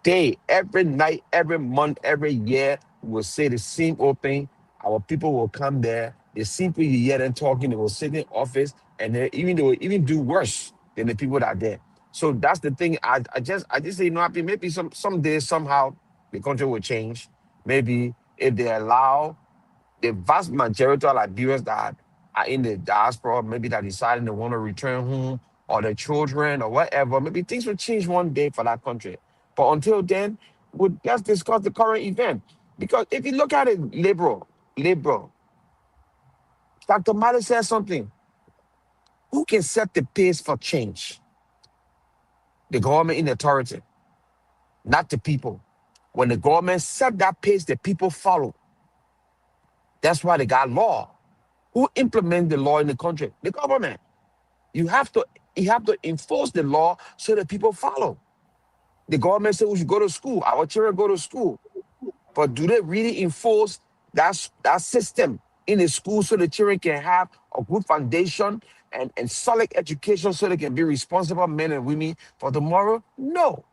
day, every night, every month, every year, we'll say the same old thing. Our people will come there. The same people you hear them talking, they will sit in office, and they will even do worse than the people that are there. So that's the thing. I just say, maybe someday, somehow, the country will change. Maybe if they allow the vast majority of Liberians that are in the diaspora, maybe that deciding they want to return home, or their children, or whatever, maybe things will change one day for that country. But until then, let's discuss the current event. Because if you look at it liberal, Dr. Mali says something. Who can set the pace for change? The government in authority, not the people. When the government set that pace, the people follow. That's why they got law. Who implements the law in the country? The government. You have to enforce the law so that people follow. The government says we should go to school. Our children go to school. But do they really enforce that system in the school so the children can have a good foundation and solid education so they can be responsible men and women for tomorrow? No.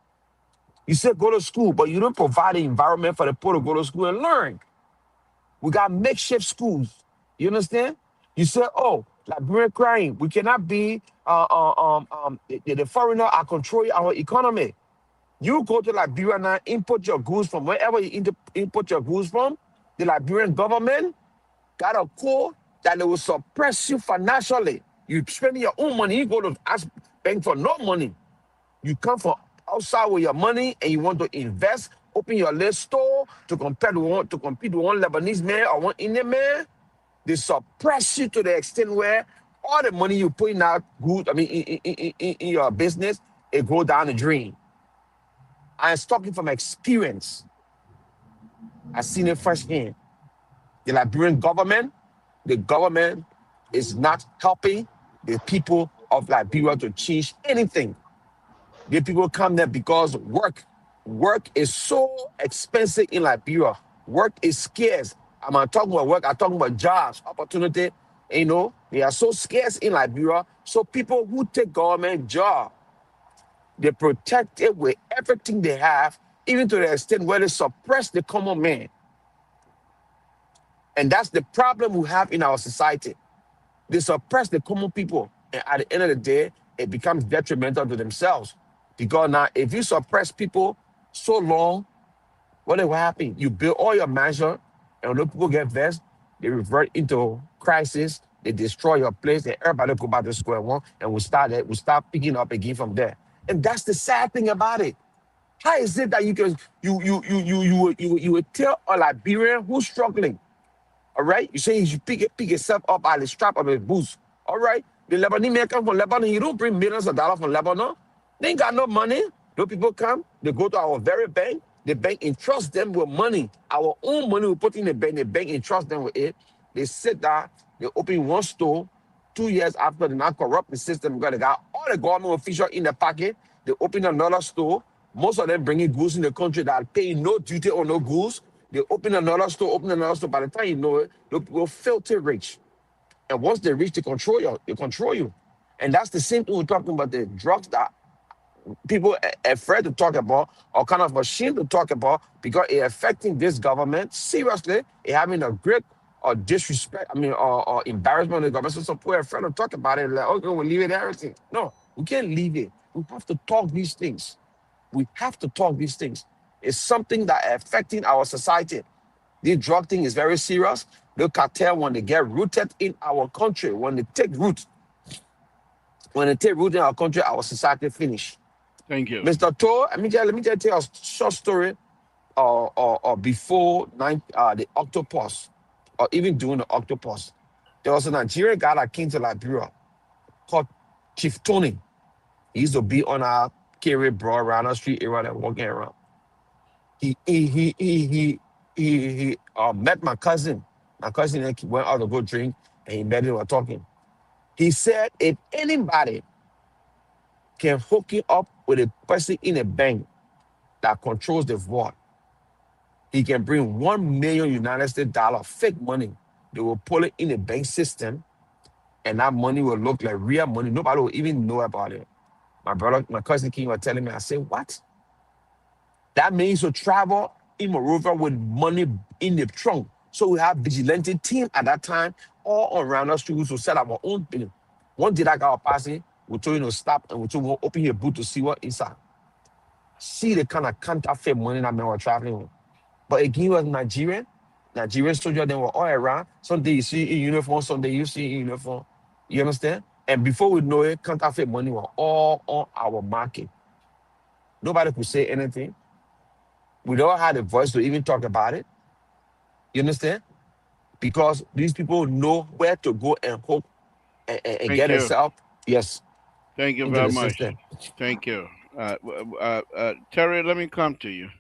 You said go to school, but you don't provide the environment for the poor to go to school and learn. We got makeshift schools. You understand? You said, oh, Liberian crying. We cannot be the foreigner are controlling our economy. You go to Liberia now, import your goods from wherever you import your goods from. The Liberian government got a code that they will suppress you financially. You spending your own money, you go to ask bank for no money. You come from outside with your money and you want to invest, open your little store to compete with one Lebanese man or one Indian man. They suppress you to the extent where all the money you put in that good, I mean, in your business, it go down the drain. I'm talking from experience. I've seen it firsthand. The Liberian government, the government is not helping the people of Liberia to change anything. The people come there because work is so expensive in Liberia. Work is scarce. I'm not talking about work, I'm talking about jobs, opportunity. They are so scarce in Liberia. So people who take government job, they protect it with everything they have, even to the extent where they suppress the common man. And that's the problem we have in our society. They suppress the common people. And at the end of the day, it becomes detrimental to themselves. Because now, if you suppress people so long, what will happen? You build all your mansion, and when people get vexed, they revert into crisis, they destroy your place, and everybody go back to square one, and we start picking up again from there. And that's the sad thing about it. How is it that you would tell a Liberian who's struggling? All right? You say you should pick yourself up by the strap of his boots. All right? The Lebanese man come from Lebanon. He don't bring millions of dollars from Lebanon. They ain't got no money. Those people come, they go to our very bank. The bank entrusts them with money. Our own money we put in the bank entrusts them with it. They sit down, they open one store. 2 years after they not corrupt the system, because they got all the government officials in the pocket. They open another store. Most of them bringing goods in the country that are paying no duty or no goods. They open another store, open another store. By the time you know it, they'll people filthy rich. And once they reach, they control you. They control you. And that's the same thing we're talking about, the drugs that people are afraid to talk about or kind of ashamed to talk about because it's affecting this government seriously. It having a great or disrespect, or embarrassment of the government. So some people are afraid to talk about it. Like, okay, we'll leave it everything. No, we can't leave it. We have to talk these things. We have to talk these things. It's something that affecting our society. This drug thing is very serious. The cartel, when they get rooted in our country, when they take root in our country, our society finish. Thank you. Mr. Tour, let me just tell you a short story or before the octopus, or even during the octopus. There was a Nigerian guy that came to Liberia called Chief Tony. He used to be on our carry broad around the street area and walking around. He met my cousin. My cousin went out to go drink and he met him, were talking. He said if anybody can hook you up with a person in a bank that controls the vault, he can bring 1 million United States dollar fake money. They will pull it in the bank system, and that money will look like real money. Nobody will even know about it. My cousin came and telling me, I said, what? That means to travel in Moreover with money in the trunk. So we have vigilante team at that time all around us to set up our own thing. One day I got passing, we told you to stop and we told you to open your boot to see what inside. See the kind of counterfeit money that men were traveling with. But again, was Nigerian soldiers, they were all around. Some day you see in uniform, some day you see in uniform. You understand? And before we know it, counterfeit money were all on our market. Nobody could say anything. We don't have the voice to even talk about it. You understand? Because these people know where to go and hope and Thank get you. themselves, yes, Thank you into very the much. system. Thank you. Terry, let me come to you.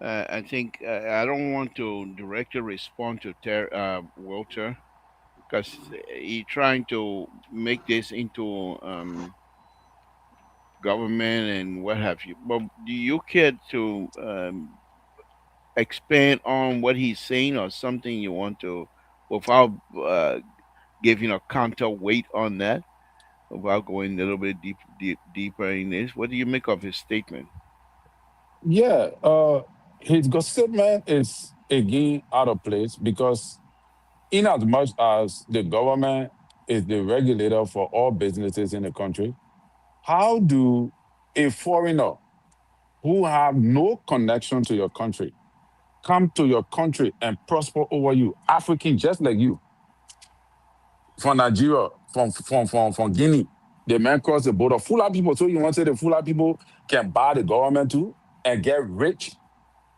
I think I don't want to directly respond to Walter because he's trying to make this into government and what have you. But do you care to expand on what he's saying or something you want to, without giving a counterweight on that without going a little bit deeper in this. What do you make of his statement? Yeah, his statement is again out of place because, in as much as the government is the regulator for all businesses in the country, how do a foreigner who have no connection to your country come to your country and prosper over you, African just like you, from Nigeria, from Guinea? The man cross the border, full of people. So you want to say the full of people can buy the government too and get rich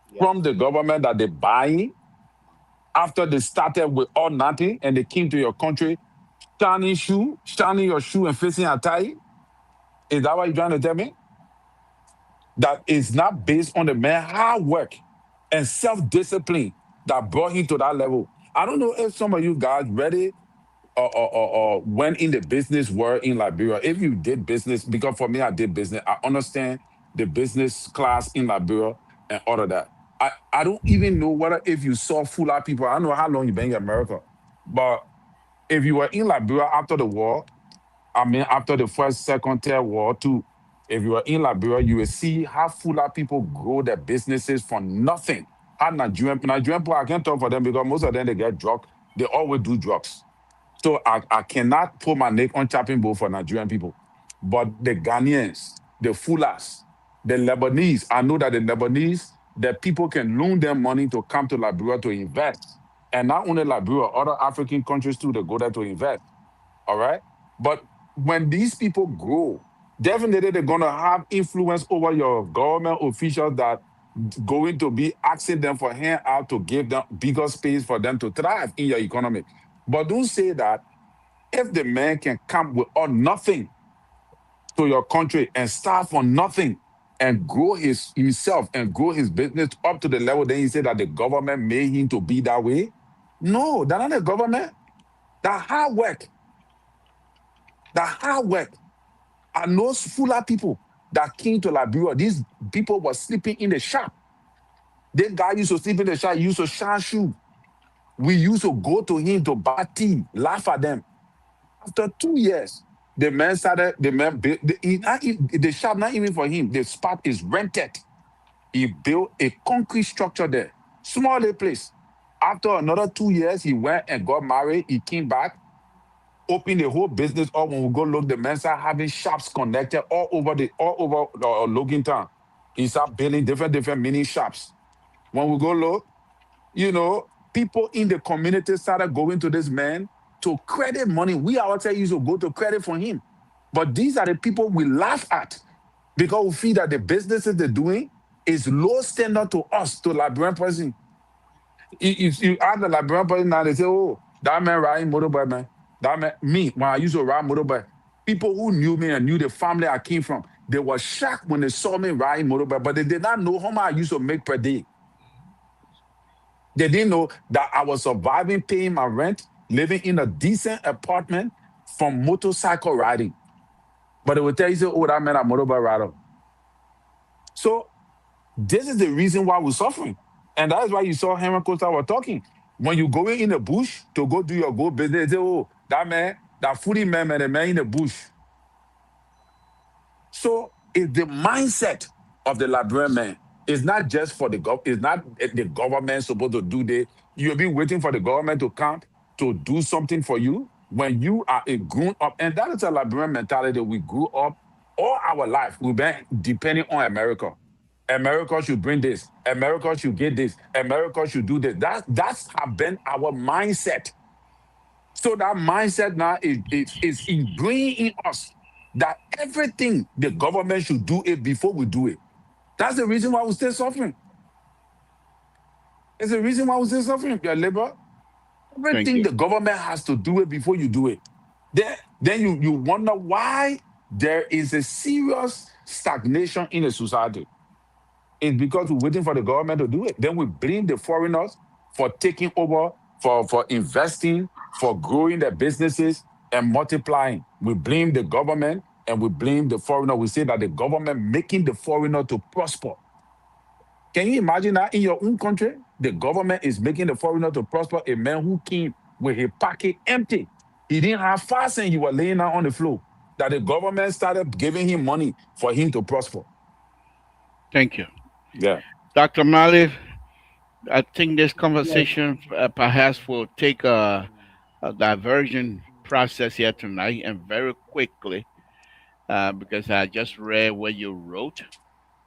Yes. from the government that they buying after they started with all nothing and they came to your country, shining your shoe and facing a tie? Is that what you're trying to tell me? That is not based on the man hard work and self-discipline that brought him to that level. I don't know if some of you guys ready or went in the business world in Liberia. If you did business, because for me, I did business. I understand the business class in Liberia and all of that. I don't even know whether if you saw full of people. I don't know how long you've been in America, but if you were in Liberia after the war, I mean, after the first, second, third war, too, if you were in Liberia, you will see how full of people grow their businesses from nothing. How Nigerian people, I can't talk for them because most of them, they get drunk. They always do drugs. So I cannot put my neck on chopping board for Nigerian people. But the Ghanaians, the Fulas, the Lebanese, I know that the Lebanese, that people can loan them money to come to Liberia to invest. And not only Liberia, other African countries too, they go there to invest. All right. But when these people grow, definitely they're going to have influence over your government officials that going to be asking them for hand out to give them bigger space for them to thrive in your economy. But don't say that if the man can come with all nothing to your country and start from nothing and grow himself and grow his business up to the level, then he say that the government made him to be that way. No, that's not the government. That hard work. That hard work. I know full of people that came to Liberia. These people were sleeping in the shop. This guy used to sleep in the shop, he used to shine shoe. We used to go to him to buy tea, laugh at them. After 2 years, the man started, the man built the shop, not even for him. The spot is rented. He built a concrete structure there, small little place. After another 2 years, he went and got married. He came back, opened the whole business up. When we go look, the man started having shops connected all over Logan Town. He started building different mini shops. When we go look, people in the community started going to this man to credit money. We ourselves used to go to credit for him. But these are the people we laugh at because we feel that the businesses they're doing is low standard to us, to Liberian person. You ask the Liberian person now, they say, oh, that man riding motorbike, man. That man, me, when I used to ride motorbike, people who knew me and knew the family I came from, they were shocked when they saw me riding motorbike, but they did not know how much I used to make per day. They didn't know that I was surviving, paying my rent, living in a decent apartment from motorcycle riding. But they would tell you, oh, that man a motorbike rider. So this is the reason why we're suffering. And that is why you saw Henry Costa were talking. When you go in the bush to go do your go business, they say, oh, that man, that footy man, the man in the bush. So it's the mindset of the Liberian man. It's not just for it's not the government supposed to do this. You'll be waiting for the government to come to do something for you when you are a grown up. And that is a Liberian mentality. We grew up all our life. We've been depending on America. America should bring this. America should get this. America should do this. That's have been our mindset. So that mindset now is ingrained in us that everything the government should do it before we do it. That's the reason why we're still suffering. It's the reason why we're still suffering, your labor. Everything the government has to do it before you do it. Then you wonder why there is a serious stagnation in the society. It's because we're waiting for the government to do it. Then we blame the foreigners for taking over, for investing, for growing their businesses and multiplying. We blame the government and we blame the foreigner. We say that the government making the foreigner to prosper. Can you imagine that in your own country, the government is making the foreigner to prosper? A man who came with his pocket empty. He didn't have fasting. He was laying down on the floor. That the government started giving him money for him to prosper. Thank you. Yeah. Dr. Mali, I think this Yes. conversation perhaps will take a diversion process here tonight and very quickly because I just read what you wrote.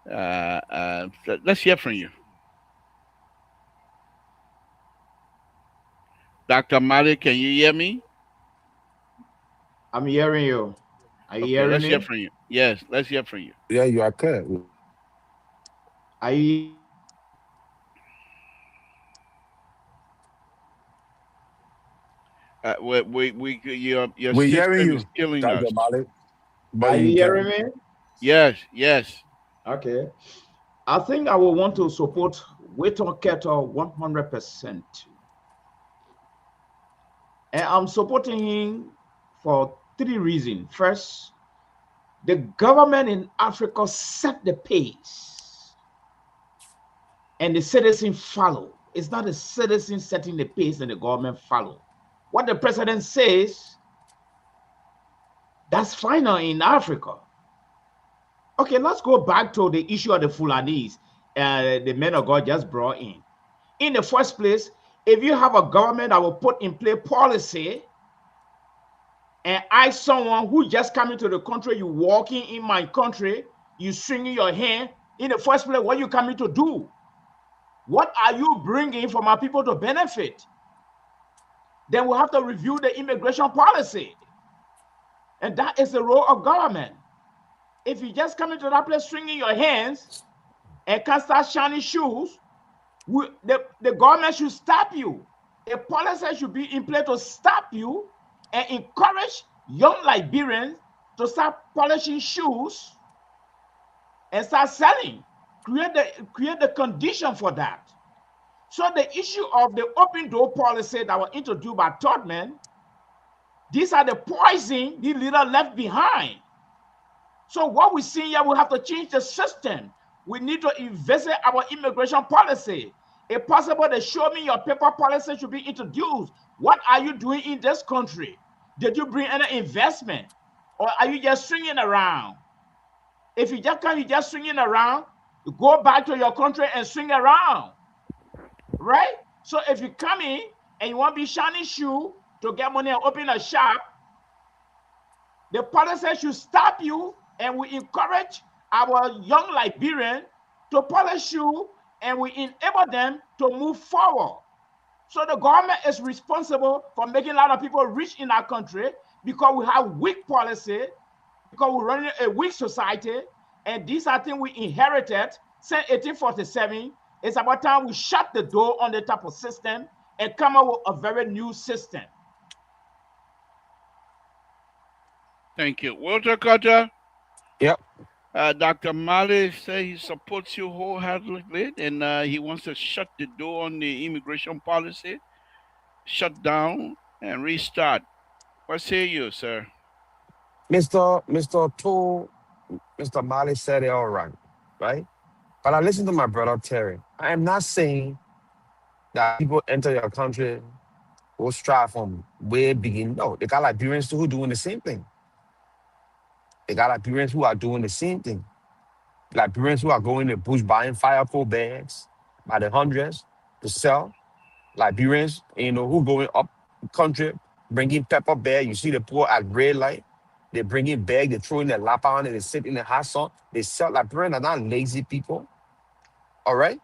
So let's hear from you. Dr. Mali, can you hear me? I'm hearing you. Are you Okay, hearing let's hear me? from you. Yes, let's hear from you. Yeah, you are clear. Are you Your We're hearing system is you, killing us. Dr. Malik, but are you you hearing can. me? Yes, yes. Okay. I think I will want to support Waiton Kettle 100%. And I'm supporting him for three reasons. First, the government in Africa set the pace and the citizens follow. It's not the citizens setting the pace and the government follow. What the president says, that's final in Africa. Okay, let's go back to the issue of the Fulanese, the men of God just brought in. In the first place, if you have a government that will put in place policy and I someone who just come into the country, you walking in my country, you swinging your hand, in the first place, what you coming to do? What are you bringing for my people to benefit? Then we have to review the immigration policy. And that is the role of government. If you just come into that place swinging your hands and can't start shining shoes, the government should stop you. A policy should be in place to stop you and encourage young Liberians to start polishing shoes and start selling. Create the condition for that. So the issue of the open door policy that was introduced by Todman, these are the poison the leader left behind. So what we see here, we have to change the system. We need to investigate our immigration policy. If possible, the show me your paper policy should be introduced. What are you doing in this country? Did you bring any investment? Or are you just swinging around? If you just come, you just swinging around, you go back to your country and swing around, right? So if you come in and you want to be shining shoe to get money and open a shop, the policy should stop you, and we encourage our young Liberian to polish shoe, and we enable them to move forward. So the government is responsible for making a lot of people rich in our country because we have weak policy, because we're running a weak society, and these are things we inherited since 1847. It's about time we shut the door on the type of system and come up with a very new system. Thank you. Walter Carter, Yep. Dr. Mali said he supports you wholeheartedly and he wants to shut the door on the immigration policy, shut down, and restart. What say you, sir? Mr. Mali said it all right, right? But I listen to my brother Terry. I am not saying that people enter your country will strive from way beginning. No, they got Liberians too who doing the same thing. They got Liberians who are doing the same thing. Liberians who are going to the bush buying firecoal bags by the hundreds to sell. Liberians, who going up country, bringing pepper bag. You see the poor at red light. They bring in bag, they throw in their lap on it, they sit in the hot sun. They sell. Liberians are not lazy people, all right?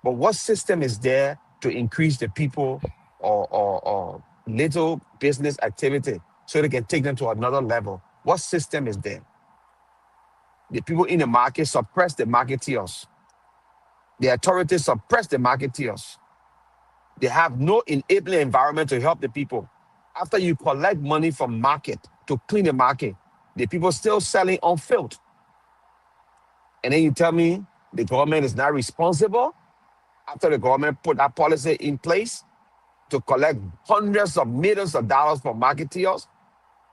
But what system is there to increase the people or little business activity so they can take them to another level? What system is there? The people in the market suppress the marketeers. The authorities suppress the marketeers. They have no enabling environment to help the people. After you collect money from market to clean the market, the people still selling unfilled. And then you tell me the government is not responsible after the government put that policy in place to collect hundreds of millions of dollars from marketeers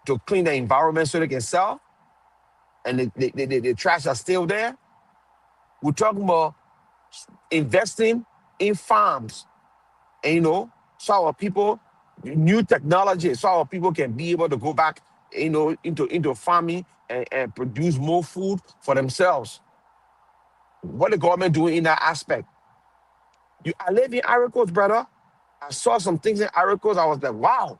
to clean the environment so they can sell, and the trash are still there. We're talking about investing in farms, and so our people new technology, so our people can be able to go back, into farming and produce more food for themselves. What the government doing in that aspect? I live in Ivory Coast, brother. I saw some things in Ivory Coast. I was like, wow.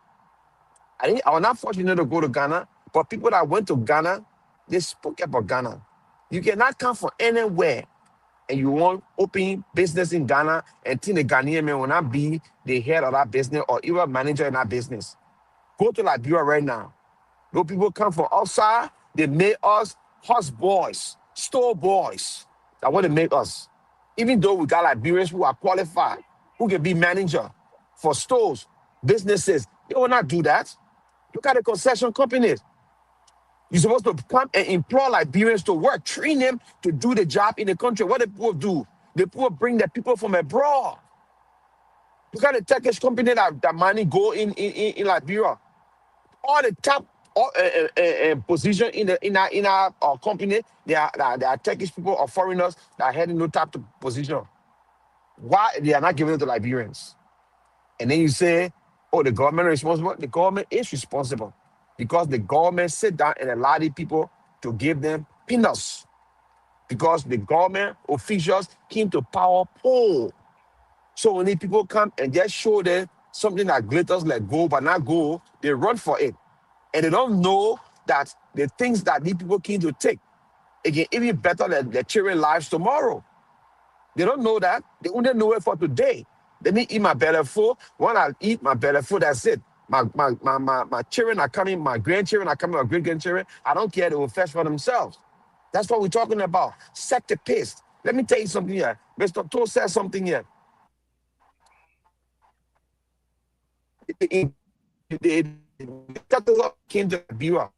I was not fortunate to go to Ghana, but people that went to Ghana, they spoke about Ghana. You cannot come from anywhere and you want open business in Ghana and think the Ghanaian man will not be the head of that business or even manager in that business. Go to Liberia right now. Those people come from outside, they make us house boys, store boys. That's what they make us. Even though we got Liberians who are qualified, who can be manager for stores, businesses, they will not do that. Look at the concession companies. You're supposed to come and employ Liberians to work, train them to do the job in the country. What the people do? The people bring the people from abroad. Look at the Turkish company that money go in Liberia. All the top position in our company, they are Turkish people or foreigners that are heading no top position. Why they are not giving it to Liberians? And then you say, oh, the government is responsible. The government is responsible because the government sit down and allow the people to give them peanuts because the government officials came to power poor. So when the people come and just show them something that glitters like gold but not gold, they run for it. And they don't know that the things that these people came to take, it can even better their children's lives tomorrow. They don't know that. They only know it for today. Let me eat my belly full. When I eat my belly full, that's it. My children are coming, my grandchildren are coming, my great-grandchildren. I don't care. They will fetch for themselves. That's what we're talking about. Set the pace. Let me tell you something here. Mr. To said something here. The came to the bureau.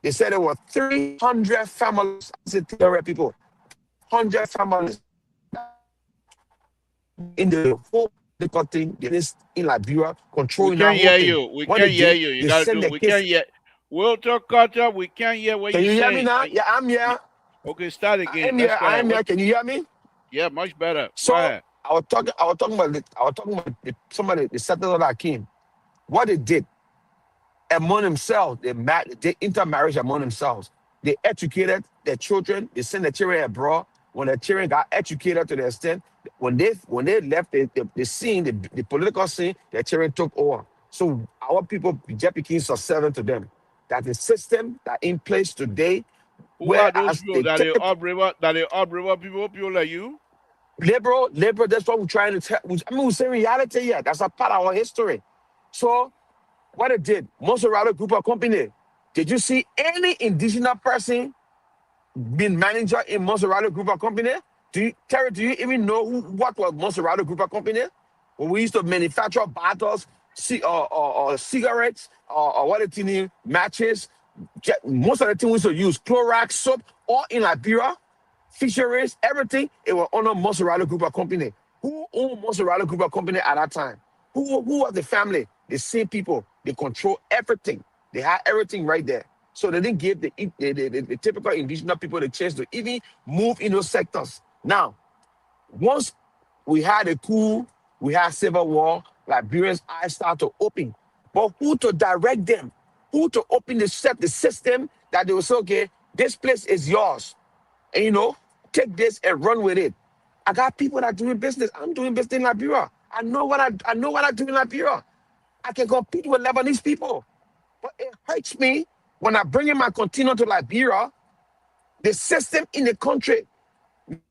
They said there were 300 families, people, 100 families in the whole thing in Liberia controlling. We can't hear you. We can't hear you. You gotta do. We can't hear. Walter Carter, we can't hear what you're saying. Can you hear me now? Yeah, I'm here. Okay, start again. I am here. Can you hear me? Yeah, much better. So I was talking about some of the settlers that came. What they did among themselves, they intermarriage among themselves. They educated their children. They sent their children abroad. When their children got educated to the extent, when they left the scene, the political scene, their children took over. So our people just became subservient to them. That the system that in place today. Who are those people that they upriver people like you? Liberal, that's what we're trying to tell. I mean, we're saying reality here. That's a part of our history. So what it did, Monserrato Group of Company, did you see any indigenous person being manager in Monserrato Group of Company? Terry, do you even know what was Monserrato Group of Company? When we used to manufacture bottles, or cigarettes, or what it is, matches, most of the things we used to use, Clorox, soap, all in Liberia, fisheries, everything, it was under Monserrato Group of Company. Who owned Monserrato Group of Company at that time? Who was the family? The same people. They control everything. They had everything right there. So they didn't give the typical indigenous people the chance to even move in those sectors. Now, once we had a coup, we had civil war, Liberians' eyes start to open. But who to direct them? Who to open the system that they will say, okay, this place is yours. And take this and run with it. I got people that are doing business. I'm doing business in Liberia. I know what I do in Liberia. I can compete with Lebanese people. But it hurts me when I bring in my container to Liberia. The system in the country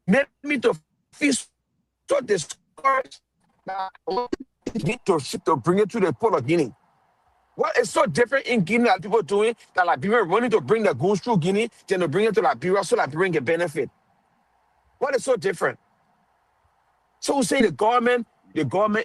made me to feel so discouraged that I need to bring it to the port of Guinea. What is so different in Guinea that people doing that Liberia running to bring the goods through Guinea than to bring it to Liberia so Liberian can benefit? What is so different? So we say the government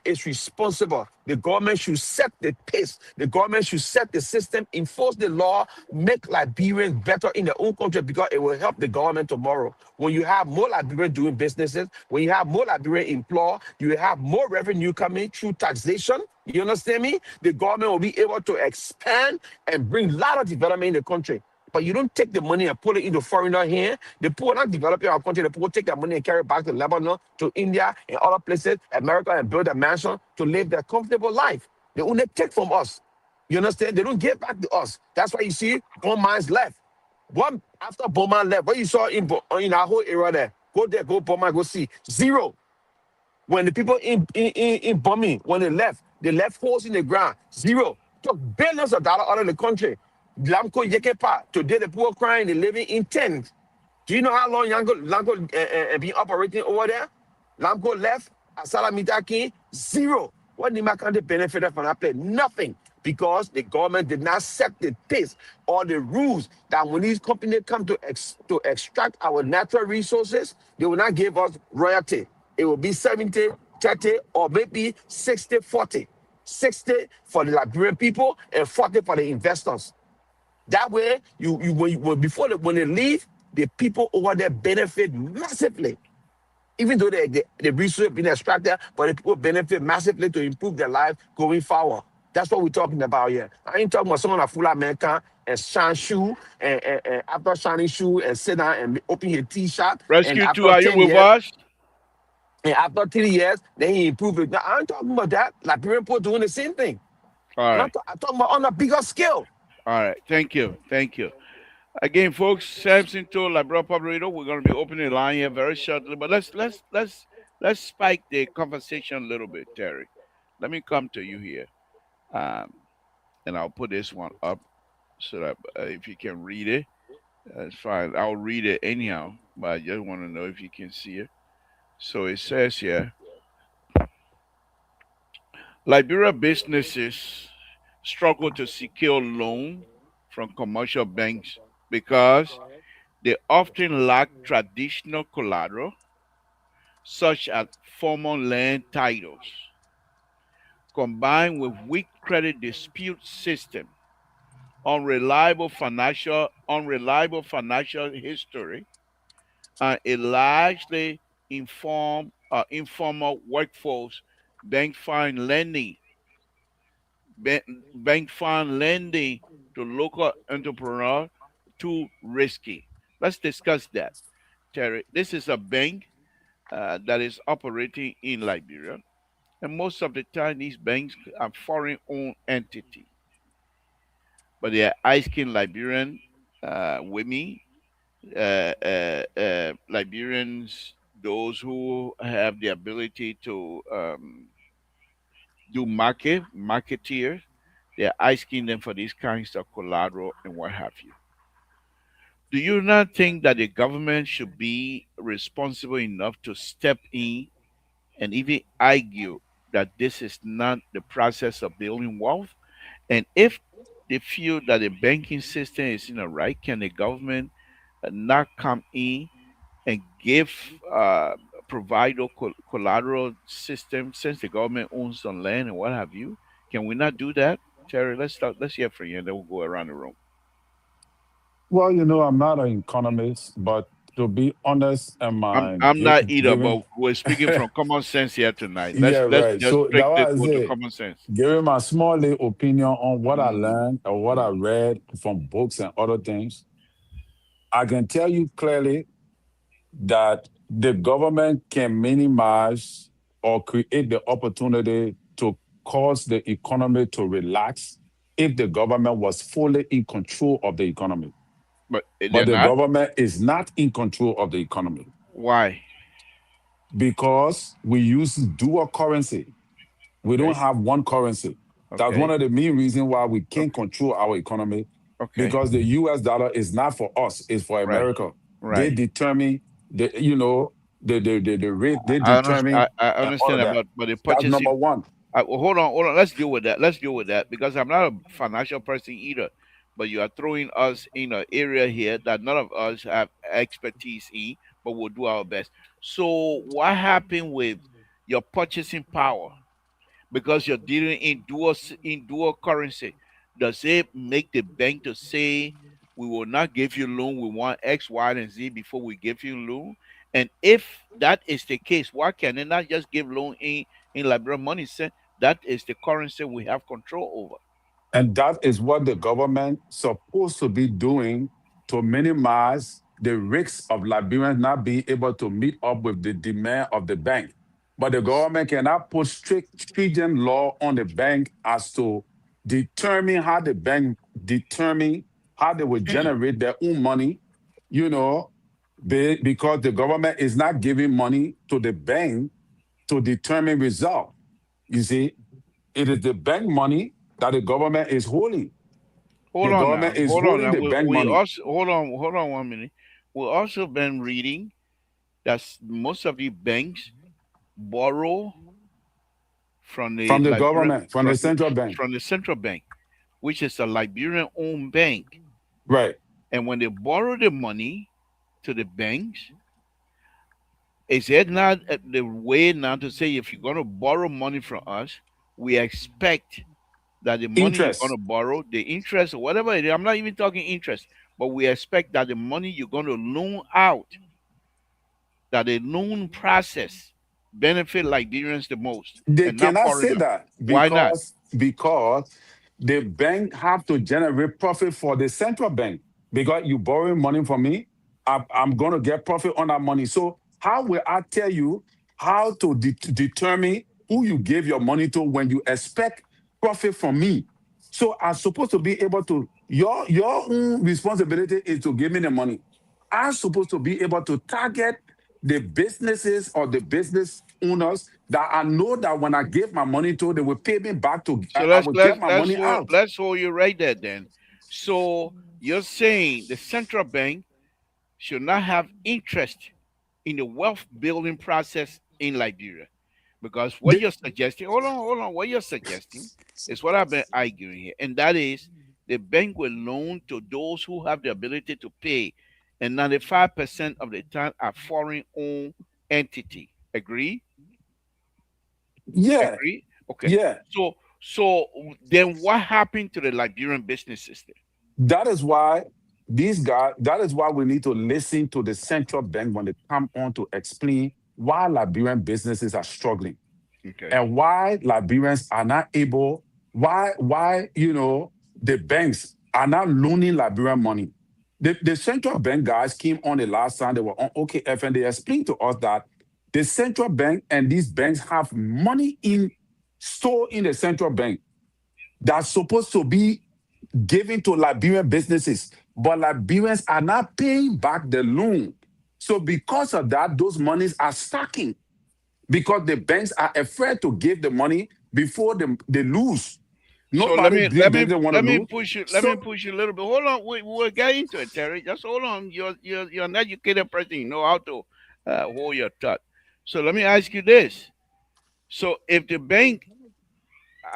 is responsible. The government should set the pace. The government should set the system, enforce the law, make Liberians better in their own country because it will help the government tomorrow. When you have more Liberians doing businesses, when you have more Liberians employed, you will have more revenue coming through taxation. You understand me? The government will be able to expand and bring a lot of development in the country. But you don't take the money and put it into foreigner here. The poor not developing our country. The poor take that money and carry it back to Lebanon, to India, and other places, America, and build a mansion to live their comfortable life. They only take from us. You understand? They don't give back to us. That's why you see bond mines left. One after bond mine left, what you saw in our whole area there, go there, go bond mine, go see. Zero. When the people in bombing, when they left holes in the ground. Zero. Took billions of dollars out of the country. Lamco Yekepa. Today the poor crying, they living in tents. Do you know how long Lamco been operating over there? Lamco left, Asala Mitaki, zero. What Nima County benefited from that place? Nothing. Because the government did not set the pace or the rules that when these companies come to extract our natural resources, they will not give us royalty. It will be 70, 30, or maybe 60, 40. 60 for the Liberian people and 40 for the investors. That way, when they leave, the people over there benefit massively. Even though the resources being extracted, but the people benefit massively to improve their life going forward. That's what we're talking about here. I ain't talking about someone a full American and shine shoe and after shining shoe and sit down and open his tea shop and Rescue 2, after are you 10 with years us? and after 3 years, then he improve it. Now, I ain't talking about that. Liberian people doing the same thing. All And right. I'm talking about on a bigger scale. All right. Thank you. Thank you. Again, folks, Samson told Labrador Public, we're going to be opening the line here very shortly, but let's spike the conversation a little bit, Terry. Let me come to you here, um, and I'll put this one up so that if you can read it, that's fine. I'll read it anyhow, but I just want to know if you can see it. So it says here, Liberia businesses struggle to secure loan from commercial banks because they often lack traditional collateral, such as formal land titles, combined with weak credit dispute system, unreliable financial history, and a largely informal workforce. Bank find lending, bank find lending to local entrepreneurs too risky. Let's discuss that, Terry. This is a bank that is operating in Liberia. And most of the time, these banks are foreign owned entity, but they are ice-skinned Liberian women, Liberians, those who have the ability to do marketeers. They are ice-skinned them for these kinds of collateral and what have you. Do you not think that the government should be responsible enough to step in and even argue that this is not the process of building wealth? And if they feel that the banking system is in the right, can the government not come in and give provide a collateral system since the government owns the land and what have you? Can we not do that, Terry? Let's start. Let's hear from you, and then we'll go around the room. Well, I'm not an economist, but to be honest, am I I'm not either, giving? but we're speaking from common sense here tonight. Yeah, Let's right. just So that break this was go to it. common sense. Giving my small little opinion on what I Mm, learned or what I mm. read from books and other things. I can tell you clearly that the government can minimize or create the opportunity to cause the economy to relax if the government was fully in control of the economy. But they're But the not. government is not in control of the economy Why? because we use dual currency. We don't Okay. have one currency. That's one Okay. of the main reasons why we can't Okay. control our economy Okay. because the US dollar is not for us, it's for Right. America. They Right. determine the rate, they I understand. determine I all understand of that, that. but the That's purchasing. number one. Well, hold on. Let's deal with that. Let's deal with that because I'm not a financial person either. But you are throwing us in an area here that none of us have expertise in, but we'll do our best. So, what happened with your purchasing power? Because you're dealing in dual currency. Does it make the bank to say we will not give you loan, we want X, Y, and Z before we give you loan? And if that is the case, why can they not just give loan in Liberian money cent? That is the currency we have control over. And that is what the government supposed to be doing to minimize the risks of Liberians not being able to meet up with the demand of the bank. but the government cannot put stringent law on the bank as to determine how the bank determine how they will generate their own money, you know, because the government is not giving money to the bank to determine result. You see, it is the bank money that the government is holding. Hold The on now. government is Hold on holding now. the bank We money also hold on 1 minute. We also been reading that most of the banks borrow from the from the Liberian government, from the central bank. from the central bank, which is a Liberian owned bank. Right. And when they borrow the money to the banks, is it not the way now to say if you're going to borrow money from us, we expect that the money you're going Interest. to borrow, the interest or whatever it is, I'm not even talking interest, but we expect that the money you're going to loan out, that the loan process benefit Liberians the most They and not cannot say foreigners. that Why not? because the bank have to generate profit for the central bank. Because you borrowing money from me, I'm going to get profit on that money. So how will I tell you how to determine who you give your money to when you expect profit from me? So I'm supposed to be able to your own responsibility is to give me the money. I'm supposed to be able to target the businesses or the business owners that I know that when I give my money to, they will pay me back to. So I will get my money out. let's hold you right there then. So you're saying the central bank should not have interest in the wealth building process in Liberia. Because what The- you're suggesting, hold on, what you're suggesting is what I've been arguing here, and that is the bank will loan to those who have the ability to pay, and 95% of the time are foreign owned entity. Agree? yeah, Agree? Okay. yeah. So then what happened to the Liberian business system? That is why these guys. That is why we need to listen to the central bank when they come on to explain why Liberian businesses are struggling Okay. and why Liberians are not able. Why the banks are not loaning Liberian money. The central bank guys came on the last time they were on OKF and they explained to us that the central bank and these banks have money in store in the central bank that's supposed to be given to Liberian businesses, but Liberians are not paying back the loan. So because of that, those monies are stacking because the banks are afraid to give the money before they lose. So Nobody big banks they want to lose. let me So push you a little bit. Hold on, we'll get into it, Terry. Just hold on. You're an educated person. You know how to hold your thought. So let me ask you this. So if the bank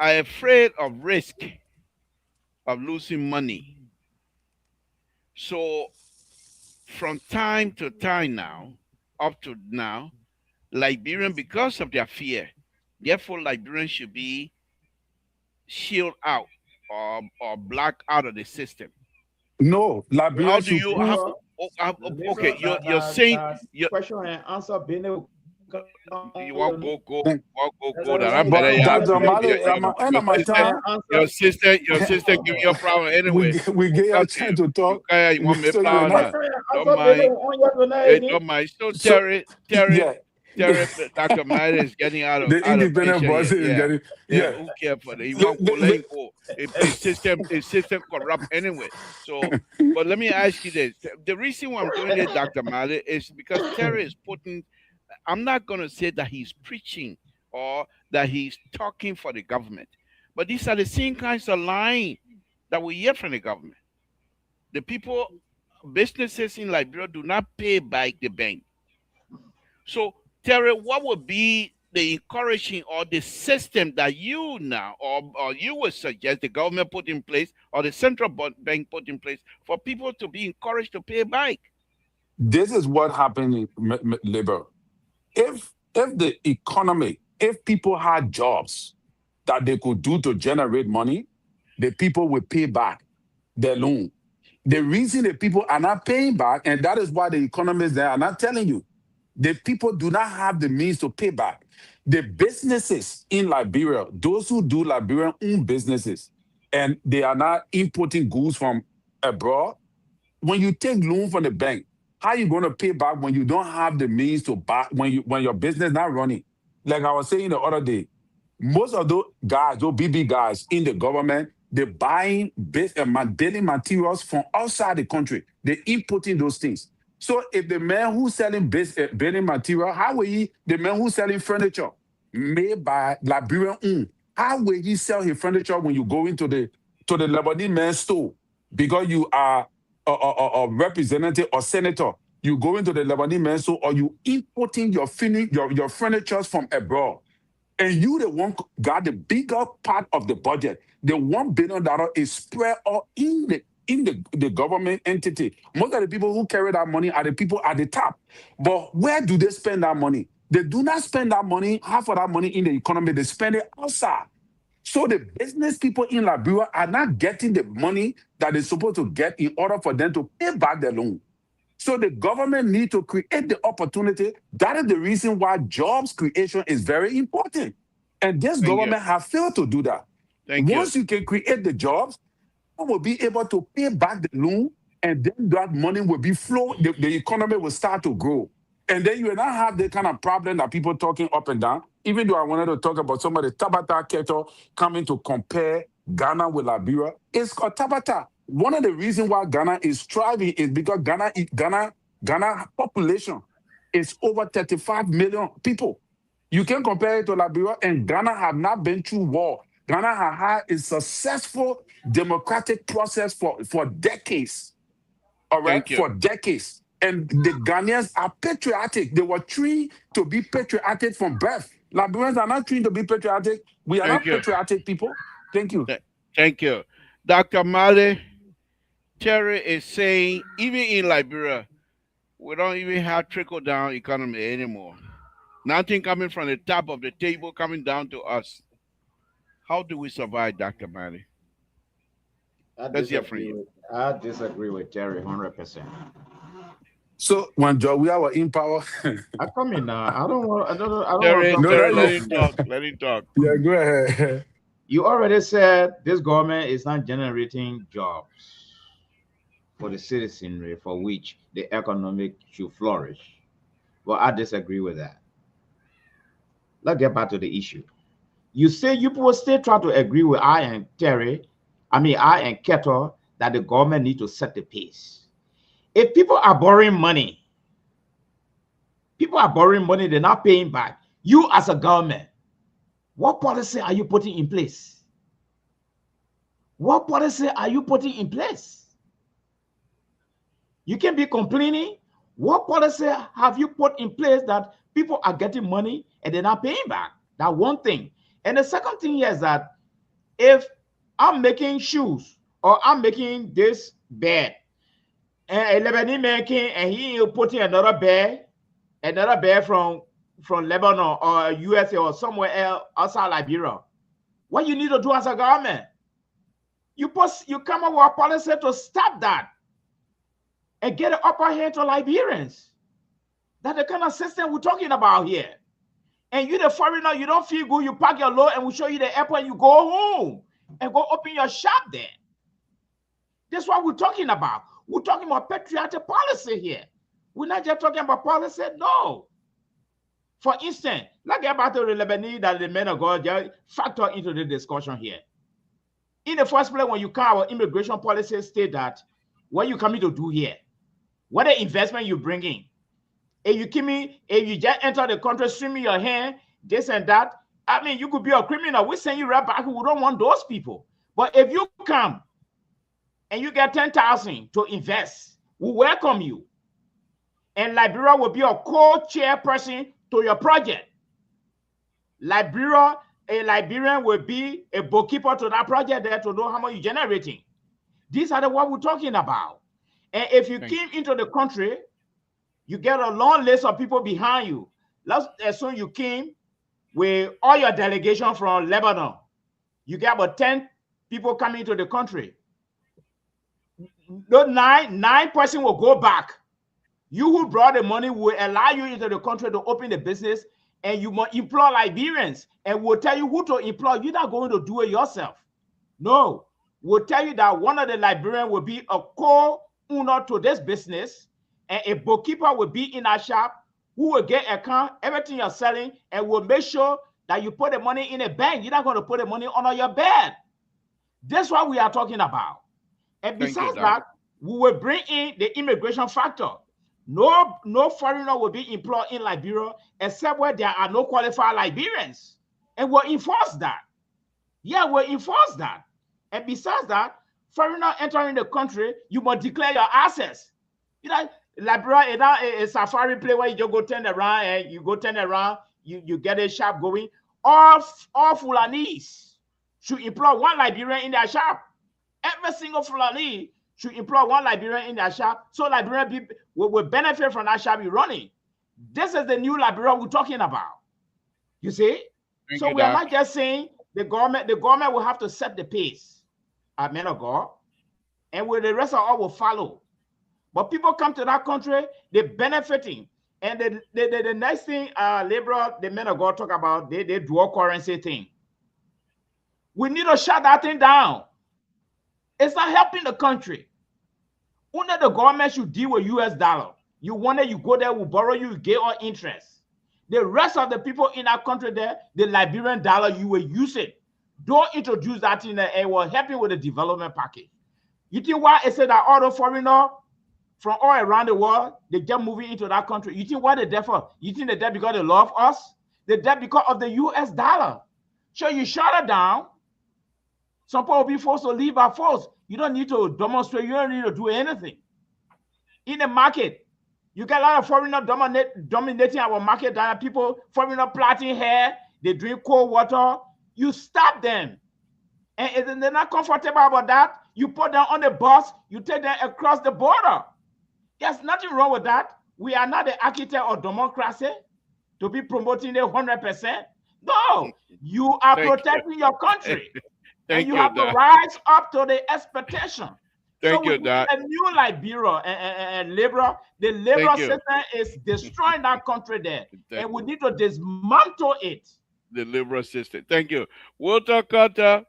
are afraid of risk of losing money, so from time to time now, up to now, Liberian because of their fear, therefore Liberians should be shielded out or blocked out of the system. no, How Liberians do should you prove. how, Labor, okay, labor, you're saying that you question and answer being able to you come want on go that I'm better But yeah Dr. Mali, end of my time, your sister give me a problem anyway. we We'll get a talk to chance you. to You talk, can you want me so you're power not. now. question and Don't answer being mind. on your tonight. Don't mind. So So Terry, yeah, Terry, Dr. Myra is getting the out of independent picture here. voice is Yeah. getting Yeah, yeah. who care for that? He Le- won't go le- let him le- go. His system corrupt anyway. So but let me ask you this. The reason why I'm doing it, Dr. Mali, is because Terry is putting I'm not gonna say that he's preaching or that he's talking for the government. But these are the same kinds of lying that we hear from the government. The people businesses in Liberia do not pay by the bank. So, Terry, what would be the encouraging or the system that you now or you would suggest the government put in place or the central bank put in place for people to be encouraged to pay back? This is what happened in labor. If the economy, if people had jobs that they could do to generate money, the people would pay back their loan. The reason the people are not paying back, and that is why the economists there are not telling you, the people do not have the means to pay back. The businesses in Liberia, those who do Liberian own businesses, and they are not importing goods from abroad, when you take loan from the bank, how you going to pay back when you don't have the means to buy when your business not running? Like I was saying the other day, most of those guys, those BB guys in the government, they're buying building materials from outside the country. They're importing those things. So if the man who's selling building material, how will he, the man who's selling furniture made by Liberian how will he sell his furniture when you go into the Lebanese man's store? Because you are a representative or senator, you go into the Lebanese man's store, or you importing your furniture from abroad, and you the one got the bigger part of the budget. The $1 billion is spread all in the government entity. Most of the people who carry that money are the people at the top. But where do they spend that money? They do not spend that money, half of that money in the economy, they spend it outside. So the business people in Liberia are not getting the money that they're supposed to get in order for them to pay back the loan. So the government need to create the opportunity. That is the reason why jobs creation is very important. And this government has failed to do that. Once you can create the jobs, you will be able to pay back the loan, and then that money will be flow. The economy will start to grow. And then you will not have the kind of problem that people talking up and down. Even though I wanted to talk about some of the Tabata Keto coming to compare Ghana with Liberia, it's called Tabata. One of the reasons why Ghana is thriving is because Ghana population is over 35 million people. You can compare it to Liberia, and Ghana have not been through war. Ghana has had a successful democratic process for decades. All right, for decades. And the Ghanaians are patriotic. They were trained to be patriotic from birth. Liberians are not trained to be patriotic. We are not patriotic people. Thank you. Thank you. Dr. Male, Terry is saying, even in Liberia, we don't even have trickle-down economy anymore. Nothing coming from the top of the table coming down to us. How do we survive, Dr. Male? Let's hear from you. I disagree with Terry 100%. So when we are in power, I come in now. I don't want. Terry, let him talk. Let him talk. Yeah, go ahead. You already said this government is not generating jobs for the citizenry for which the economic should flourish. Well, I disagree with that. Let's get back to the issue. You say you will still try to agree with I and Keto that the government need to set the pace. If people are borrowing money, they're not paying back. You as a government, what policy are you putting in place? What policy are you putting in place? You can be complaining. What policy have you put in place that people are getting money and they're not paying back? That one thing. And the second thing here is that if I'm making shoes or I'm making this bed, and a Lebanese making, and he putting another bed from Lebanon or USA or somewhere else outside Liberia, what you need to do as a government, you come up with a policy to stop that and get an upper hand to Liberians. That's the kind of system we're talking about here. And you the foreigner, you don't feel good, you pack your load and we show you the airport and you go home and go open your shop there. That's what we're talking about. We're talking about patriotic policy here. We're not just talking about policy, no. For instance, let's get back to the Lebanese that the men of God just factor into the discussion here. In the first place, when you come, our immigration policy state that what you coming to do here, what the investment you bring in. If you just enter the country, streaming your hand, this and that, I mean, you could be a criminal. We send you right back. We don't want those people. But if you come and you get 10,000 to invest, we welcome you. And Liberia will be a co-chairperson to your project. A Liberian will be a bookkeeper to that project there to know how much you're generating. These are what we're talking about. And if you came into the country, you get a long list of people behind you. Let's assume you came with all your delegation from Lebanon. You get about 10 people coming into the country. Those nine person will go back. You who brought the money will allow you into the country to open the business, and you must employ Liberians, and we'll tell you who to employ. You're not going to do it yourself. No, we'll tell you that one of the Liberians will be a co-owner to this business, and a bookkeeper will be in our shop who will get account, everything you're selling, and will make sure that you put the money in a bank. You're not going to put the money under your bed. That's what we are talking about. And Thank you, besides Doc. that, we will bring in the immigration factor. No foreigner will be employed in Liberia except where there are no qualified Liberians. And we'll enforce that. Yeah, we'll enforce that. And besides that, foreigner entering the country, you must declare your assets. You know, Liberia is not a safari play where you just go turn around and you get a shop going. All Fulanese should employ one Liberian in their shop. Every single Fulani should employ one Liberian in their shop, so Liberian people will benefit from that shop you're running. This is the new Liberia we're talking about. You see? Thank So you, we are Doc. not just saying the government will have to set the pace, men of God, and where the rest of all will follow. But people come to that country, they're benefiting. And the next thing the men of God talk about, the dual currency thing. We need to shut that thing down. It's not helping the country. Only the government should deal with US dollar. You want it, you go there, we borrow you get all interest. The rest of the people in that country there, the Liberian dollar, you will use it. Don't introduce that in there and will help you with the development package. You think why it said that all the foreigner from all around the world, they just moving into that country? You think why they're there for? You think they're there because they love us? They're there because of the US dollar. So you shut it down. Some people will be forced to leave by force. You don't need to demonstrate. You don't need to do anything. In the market, you get a lot of foreigners dominating our market. There are people, foreigners plaiting hair. They drink cold water. You stop them. And if they're not comfortable about that, you put them on the bus. You take them across the border. There's nothing wrong with that. We are not the architect of democracy to be promoting it 100%. No, you are protecting your country. And you have to rise up to the expectation. So we need a new Liberia and Libra. The Libra system is destroying that country there. And we need to dismantle it. The Libra system. Thank you. Walter Carter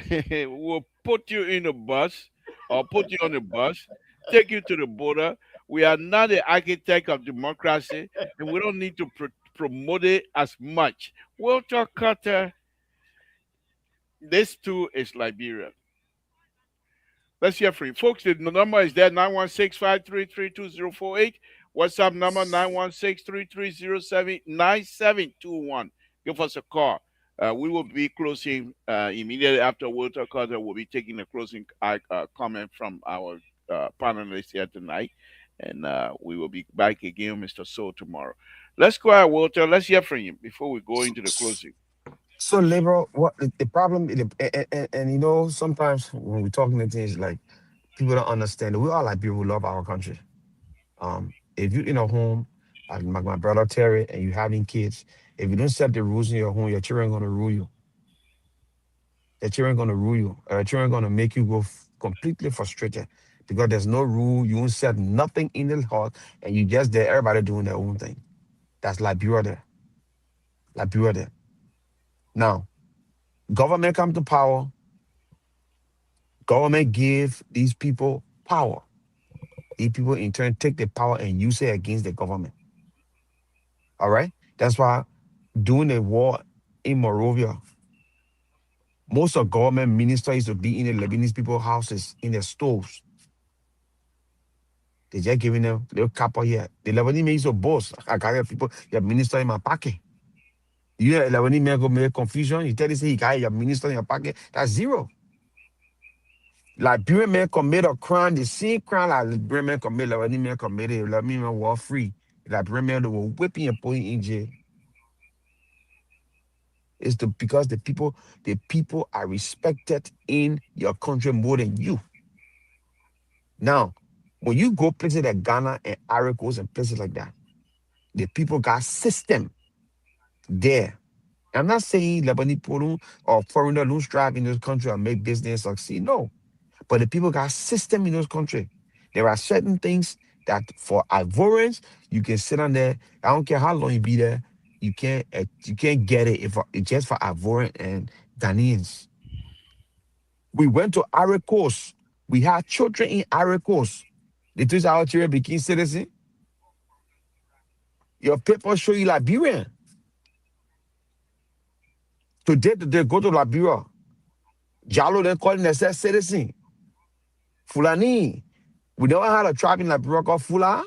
will put you in a bus or put you on a bus, take you to the border. We are not the architect of democracy, and we don't need to promote it as much. Walter Carter, this too is Liberia. Let's hear from you. Folks, the number is there, 916-533-2048. WhatsApp number, 916-330-9721. Give us a call. We will be closing immediately after Walter Carter will be taking a closing comment from our panelists here tonight. And we will be back again, Mr. Soul, tomorrow. Let's go ahead, Walter. Let's hear from you before we go into the closing. So, labor, what the problem, and you know, sometimes when we're talking to things like people don't understand that we are like people who love our country. If you're in a home, like my brother Terry, and you having kids, if you don't set the rules in your home, your children are gonna rule you. Your children are gonna rule you. Your children are gonna make you go completely frustrated because there's no rule. You won't set nothing in the house, and you just there, everybody doing their own thing. That's like Liberia there. Liberia there. Now, government come to power. Government give these people power. These people in turn take the power and use it against the government. All right? That's why during the war in Monrovia, most of government ministers used to be in the Lebanese people's houses, in their stoves. They just giving them little copper here. The Lebanese men used to boast. I got people, your minister in my pocket. You hear Lebanese men go make confusion. You tell them, say, you got your minister in your pocket. That's zero. Liberian men commit a crime, the same crime like Liberian men commit, Lebanese men committed, Liberian men were free. Liberian men they were whipping and putting in jail. It's because the people are respected in your country more than you. Now, when you go places like Ghana and Ivory Coast and places like that, the people got system there. I'm not saying Lebanese people or foreigners don't strive in this country and make business succeed. No. But the people got system in those countries. There are certain things that for Ivorians, you can sit on there. I don't care how long you be there. You can't get it if it's just for Ivorian and Ghanaians. We went to Ivory Coast. We had children in Ivory Coast. They told our children became citizens. Your paper show you Liberian. Today, go to Liberia. Jalo, they calling themselves citizen. Fulani. We never had a tribe in Liberia called Fula.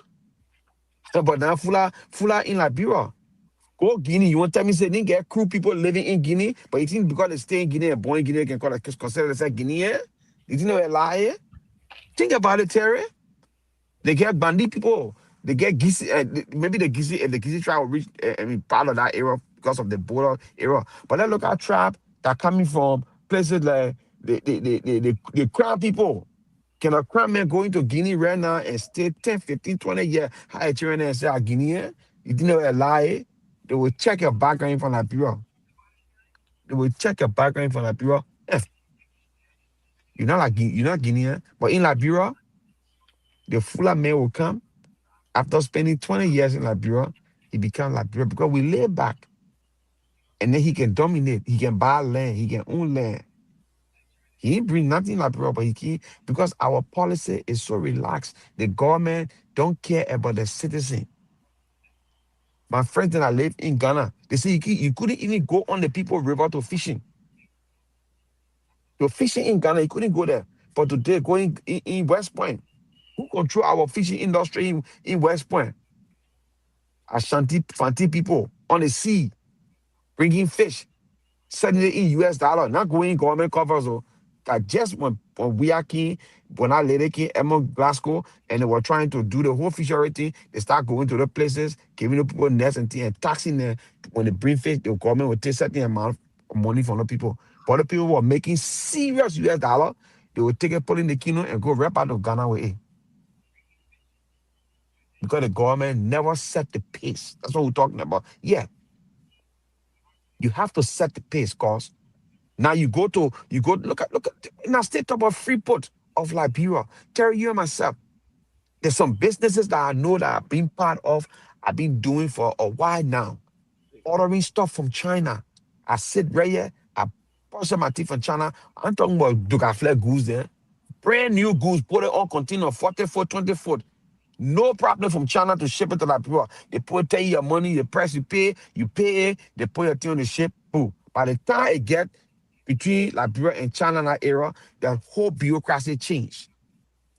But now Fula in Liberia. Go Guinea. You want to tell me say they didn't get crew people living in Guinea, but you think because they stay in Guinea and born in Guinea, they can consider themselves Guinean? You think they're lying? Think about it, Terry. They get Bandi people. They get Gisi. Maybe the Gisi, if the Gisi tribe will reach, part of that area because of the border area. But let's look at tribe that coming from places like the Crown people. Can a Crown man go into Guinea right now and stay 10, 15, 20 years, high children and say, Guinean? You think they're lying? They will check your background from Liberia. They will check your background from Liberia. If you're not Guinean, but in Liberia, the fuller man will come. After spending 20 years in Liberia, he become Liberia because we lay back. And then he can dominate. He can buy land. He can own land. He ain't bring nothing Liberia, but he can because our policy is so relaxed. The government don't care about the citizen. My friends that live in Ghana, they say you couldn't even go on the People River to fishing. To fishing in Ghana, you couldn't go there. But today, going in West Point, who control our fishing industry in West Point? Ashanti, Fanti people on the sea, bringing fish, selling it in US dollar, not going government covers. That just when we are king, when I lady king, Emma Glasgow, and they were trying to do the whole fishery thing, they start going to the places, giving the people nets and things, and taxing them. When they bring fish, the government will take certain amount of money from the people. But the people who are making serious US dollar, they will take it, put in the kingdom, and go right out of Ghana with it. Because the government never set the pace. That's what we're talking about. Yeah, you have to set the pace, cause now you go look at in a state of Freeport of Liberia. Terry, you and myself, there's some businesses that I know that I've been part of, I've been doing for a while now. Ordering stuff from China. I sit right here, I brush my teeth from China. I'm talking about Dugafle goods there. Brand new goods, put it on container, 40 foot, 20 foot. No problem from China to ship it to Liberia. They tell you your money, the price you pay it, they put your thing on the ship, boom. By the time it get between Liberia and China in that era, the whole bureaucracy changed.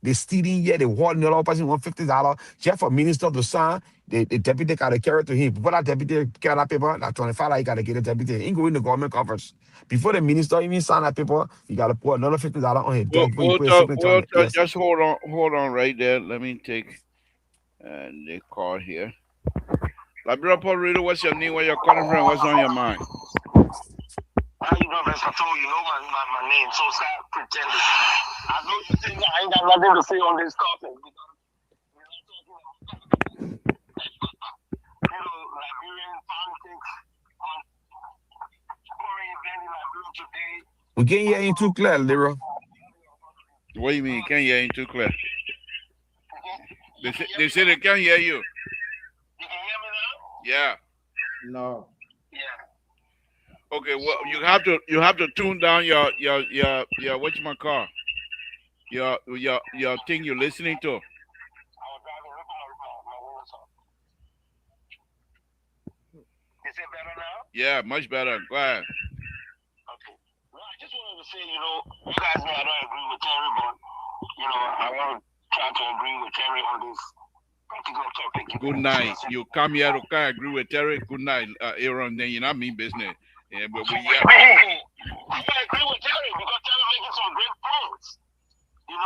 They stealing here, they holding another person $150 just for minister to sign. The deputy got to carry it to him. Before that deputy carry that paper, that $25, you got to get the deputy. He go in the government covers. Before the minister even sign that paper, you got to put another $50 on his Well, door before you put your signature on it. Yes. just hold on right there. Let me take the call here. Liberia Paul Reader, what's your name? Where you're calling from? What's on your mind? How you doing, Mr. Toll? You know my name, so stop pretending. I know you think I ain't got nothing to say on this topic. Liberian politics on current event in Liberia today. We can't hear you too clear, Lira. What do you mean? You can't hear you too clear? They say they can't hear you. You can hear me now? Yeah. No. Yeah. Okay. Well, you have to tune down your whatchamacallit, your thing you're listening to. I was driving. Look at my windows up. Is it better now? Yeah, much better. Go ahead. Okay. Well, I just wanted to say, you guys know I don't agree with Terry, but I want to try to agree with Terry on this particular topic. Good night. You come here to agree with Terry. Good night, Aaron. Then you not mean business. Yeah, but I agree with Terry because Terry making some great points. In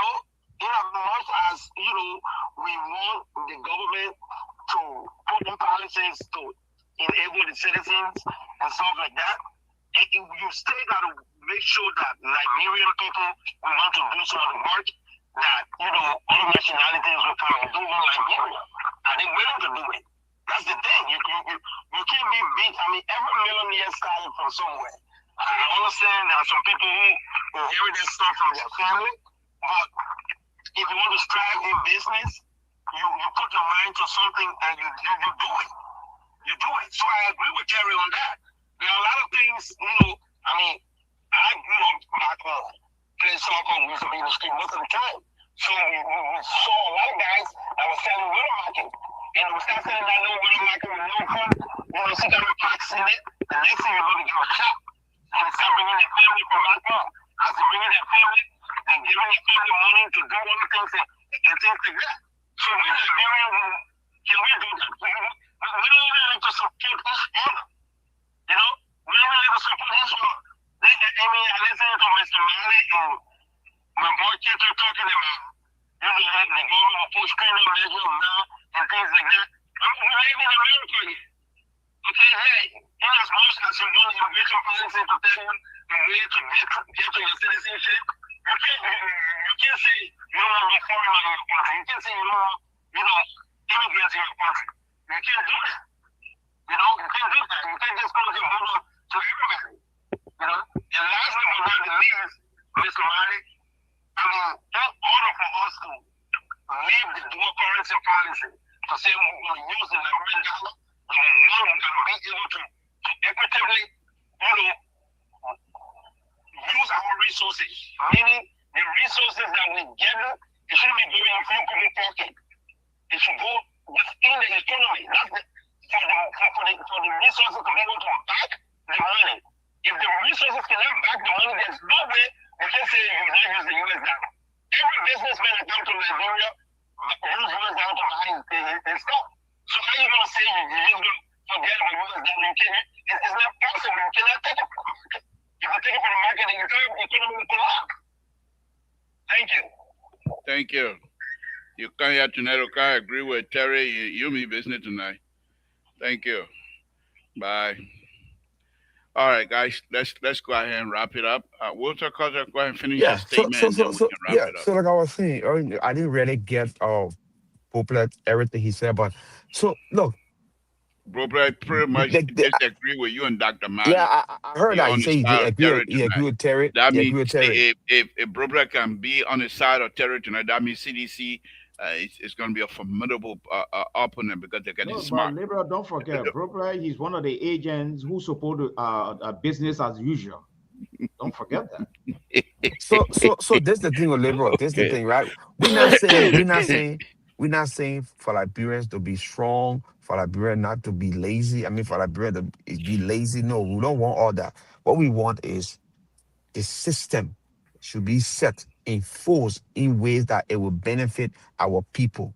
as much as we want the government to put in policies to enable the citizens and stuff like that, you still got to make sure that Liberian people who want to do some of the work that other nationalities will come and do in Liberia. Are they willing to do it? That's the thing. You can't be beat. I mean, every millionaire started from somewhere. I understand there are some people who inherit that stuff from their family, but if you want to strive in business, you put your mind to something and you do it. You do it. So I agree with Terry on that. There are a lot of things, I mean, I grew up back home, playing soccer, we used to be in the street most of the time. So we saw a lot of guys that were selling widow market. And we started selling that little widow market with and things like that. So we Liberian, can we do that? We don't even need to support each other. You know, we don't even need to support each other. I mean, I listened to Mr. Malley and my boy Keto talking about, you know, the government will push criminal measures now and things like that. We live in America here. Okay, hey, in as much as you want immigration policy to tell you the way to get to your citizenship, you can't say you don't want no foreigner in your country. You can't say you don't want, immigrants in your country. You can't do that. You know, you can't do that. You can't just close your border to everybody. You know, and last but not the least, Mr. Mali, I mean, in order for us to leave the dual currency policy, to say we're going to use the Liberian dollar, we're going to be able to equitably, use our resources. Meaning, the resources that we gather, it shouldn't be going in few people's pocket. It should go within the economy. That's for the resources to be able to back the money. If the resources cannot back the money, there's no way you can say you not use the US dollar. Every businessman that comes to Nigeria use US dollar to buy his stuff. So how are you going to say you're just going to forget about US dollar? It's not possible. You cannot take it from the market. If you take it from the market, the economy will collapse. Thank you. Thank you. You come here tonight, okay? I agree with Terry. You mean business tonight. Thank you. Bye. All right, guys, let's go ahead and wrap it up. Walter Carter, go ahead and finish your statement, and then we can wrap it up. So like I was saying, I didn't really get Poplar everything he said, but so look, Bro, I pretty much disagree with you and Dr. Mali. Yeah, I heard that. He said he agree with Terry. That he means agree with Terry. if Bro can be on the side of Terry tonight, that means CDC it's going to be a formidable opponent because they're getting smart. But Liberal, don't forget, Bro, he's one of the agents who support business as usual. Don't forget that. So this the thing with Liberal. This the thing, right? We're not saying for Liberians to be strong, for Liberia not to be lazy. I mean, for Liberia to be lazy. No, we don't want all that. What we want is the system should be set, enforced in ways that it will benefit our people.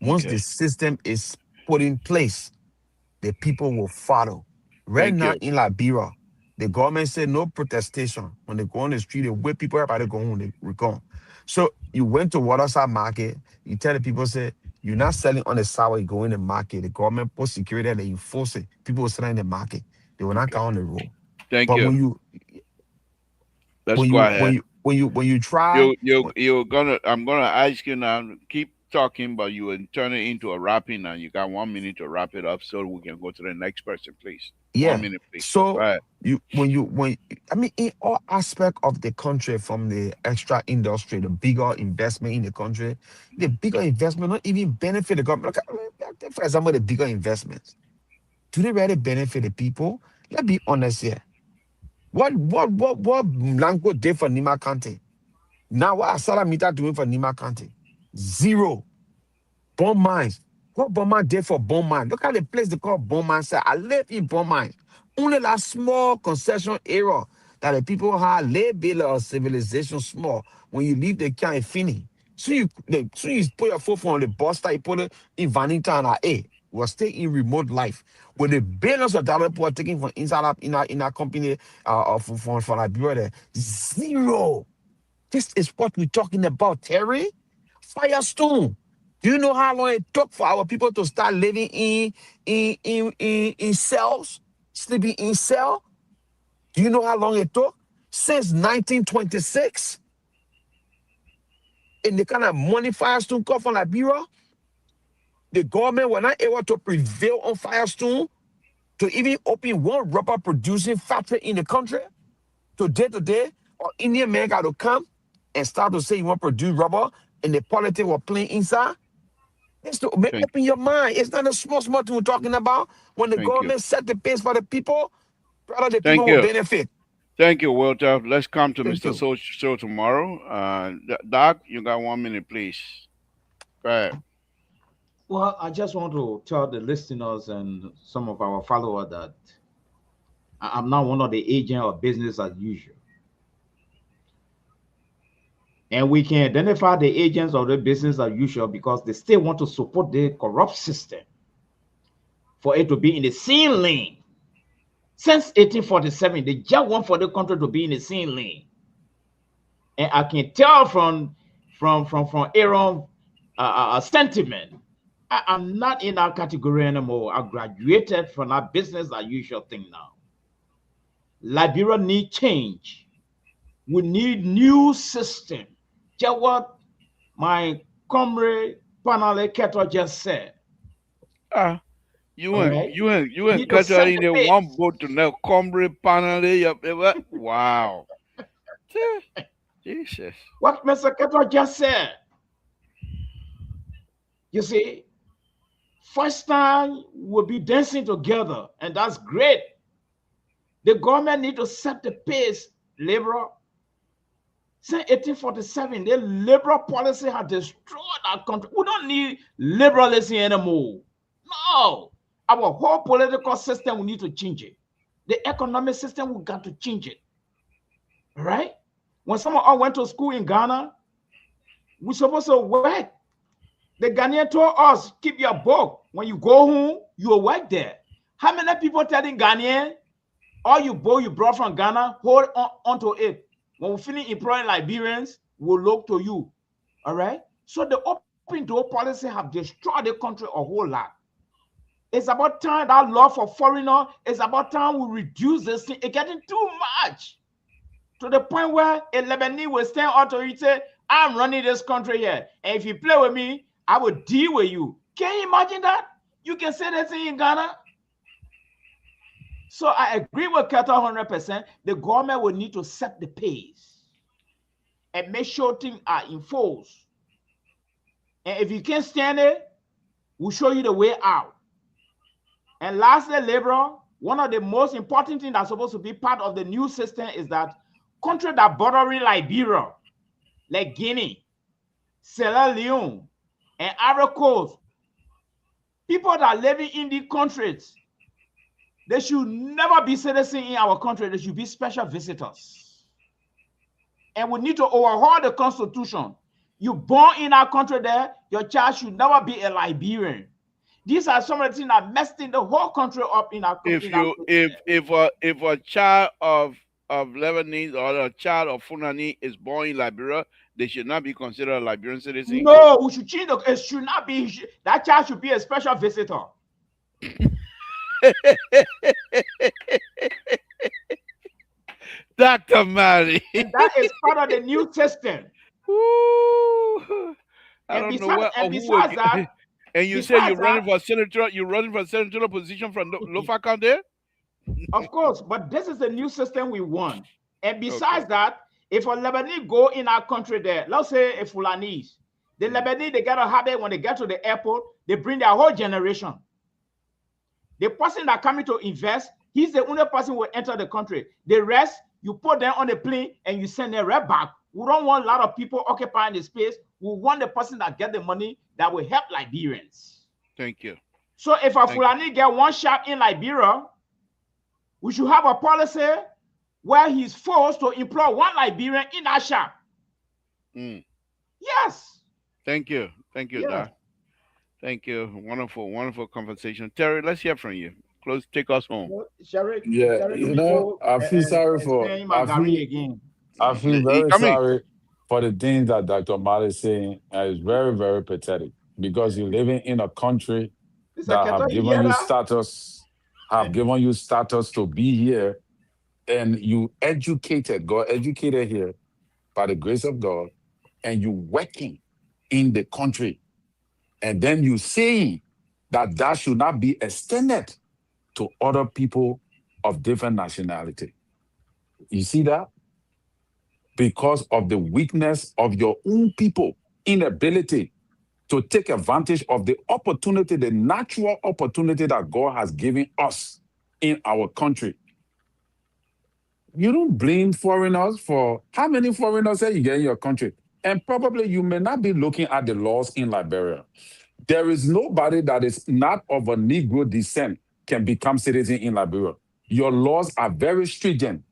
Once the system is put in place, the people will follow. Right now in Liberia, the government said no protestation. When they go on the street, they whip people, everybody go home, they recall. So you went to Waterside Market, you tell the people, say, you're not selling on the side where you go in the market. The government put security and they enforce it. People will sell in the market. They will not come on the road. Thank you. When you try, I'm gonna ask you now. Keep talking, but you will turn it into a wrapping. Now you got 1 minute to wrap it up, so we can go to the next person, please. Yeah. 1 minute, please. So in all aspects of the country, from the extra industry, the bigger investment in the country, the bigger investment not even benefit the government. Like, for example, the bigger investments, do they really benefit the people? Let's be honest here. What Blanco did for Nima County? Now what Salamita doing for Nima County? Zero. Bomb mines. What Bomb mine did for Bomb mine? Look at the place they call Bomb mine. I live in Bomb mine. Only that small concession area that the people have labeled or civilization small. When you leave the camp, finish. So you put your foot on the bus stop, you put it in Vanington, we'll stay in remote life. With the billions of dollars people are taking from inside in our company for Liberia, zero. This is what we're talking about, Terry. Firestone. Do you know how long it took for our people to start living in cells, sleeping in cells? Do you know how long it took? Since 1926. And the kind of money Firestone got from Liberia, the government were not able to prevail on Firestone to even open one rubber producing factory in the country. Today, or Indian man got to come and start to say you want to produce rubber, and the politics were playing inside. It's to make up in your mind. It's not a small thing we're talking about. When the government set the pace for the people, brother, the people will benefit. Thank you, Walter. Let's come to Mr. Show tomorrow. Doc, you got 1 minute, please. Go ahead. Well, I just want to tell the listeners and some of our followers that I'm not one of the agents of business as usual. And we can identify the agents of the business as usual because they still want to support the corrupt system for it to be in the same lane. Since 1847, they just want for the country to be in the same lane. And I can tell from Aaron's sentiment, I'm not in that category anymore. I graduated from that business as usual thing now. Liberia need change. We need new system. Just what my comrade Panale Keto just said. Ah, you and Right? you and Need to Carter set in the the one pace. boat to now comrade panel. Wow. Jesus. What Mr. Keto just said. You see, first time we'll be dancing together, and that's great. The government need to set the pace, liberal. Since 1847, the liberal policy has destroyed our country. We don't need liberalism anymore. No. Our whole political system, we need to change it. The economic system, we got to change it. Right? When some of us went to school in Ghana, we supposed to work. The Ghanaian told us, keep your book. When you go home, you will work there. How many people telling Ghanaian, all you boy you brought from Ghana, hold on to it. When we finish employing Liberians, we'll look to you. All right? So the open door policy have destroyed the country a whole lot. It's about time that law for foreigner, it's about time we reduce this thing. It's getting too much. To the point where a Lebanese will stand up to you and say, I'm running this country here. And if you play with me, I will deal with you. Can you imagine that? You can say that thing in Ghana? So I agree with Kata 100%. The government will need to set the pace and make sure things are enforced. And if you can't stand it, we'll show you the way out. And lastly, liberal, one of the most important things that's supposed to be part of the new system is that countries that bordering Liberia, like Guinea, Sierra Leone, and Ivory Coast, people that are living in these countries, they should never be citizens in our country. They should be special visitors. And we need to overhaul the constitution. You born in our country there, your child should never be a Liberian. These are some of the things that messed the whole country up in our country. If a child of Lebanese or a child of Funani is born in Liberia, they should not be considered a Liberian citizen. No, we should change it should not be that child should be a special visitor. Dr. Mary. And that is part of the new system. Ooh, I don't know what. And besides that, and you say you're running for senator. You're running for senatorial position from Lofa County. Of course, but this is the new system we want. And besides that, if a Lebanese go in our country there, let's say a Fulanese, the Lebanese, they get a habit when they get to the airport, they bring their whole generation. The person that coming to invest, he's the only person who will enter the country. The rest, you put them on the plane and you send them right back. We don't want a lot of people occupying the space. We want the person that get the money that will help Liberians. Thank you. So if a Fulani get one shop in Liberia, we should have a policy where he's forced to employ one Liberian in that shop. Yes. Thank you. Thank you, Doc. Thank you. Wonderful, wonderful conversation. Terry, let's hear from you. Take us home. Sherry, I feel sorry for I feel very sorry for the things that Dr. Mali is saying. It's very, very pathetic because you're living in a country that have given you status to be here, and you got educated here by the grace of God, and you working in the country, and then you saying that should not be extended to other people of different nationality. You see that? Because of the weakness of your own people, inability to take advantage of the opportunity, the natural opportunity that God has given us in our country. You don't blame foreigners for how many foreigners that you get in your country. And probably you may not be looking at the laws in Liberia. There is nobody that is not of a Negro descent can become citizen in Liberia. Your laws are very stringent.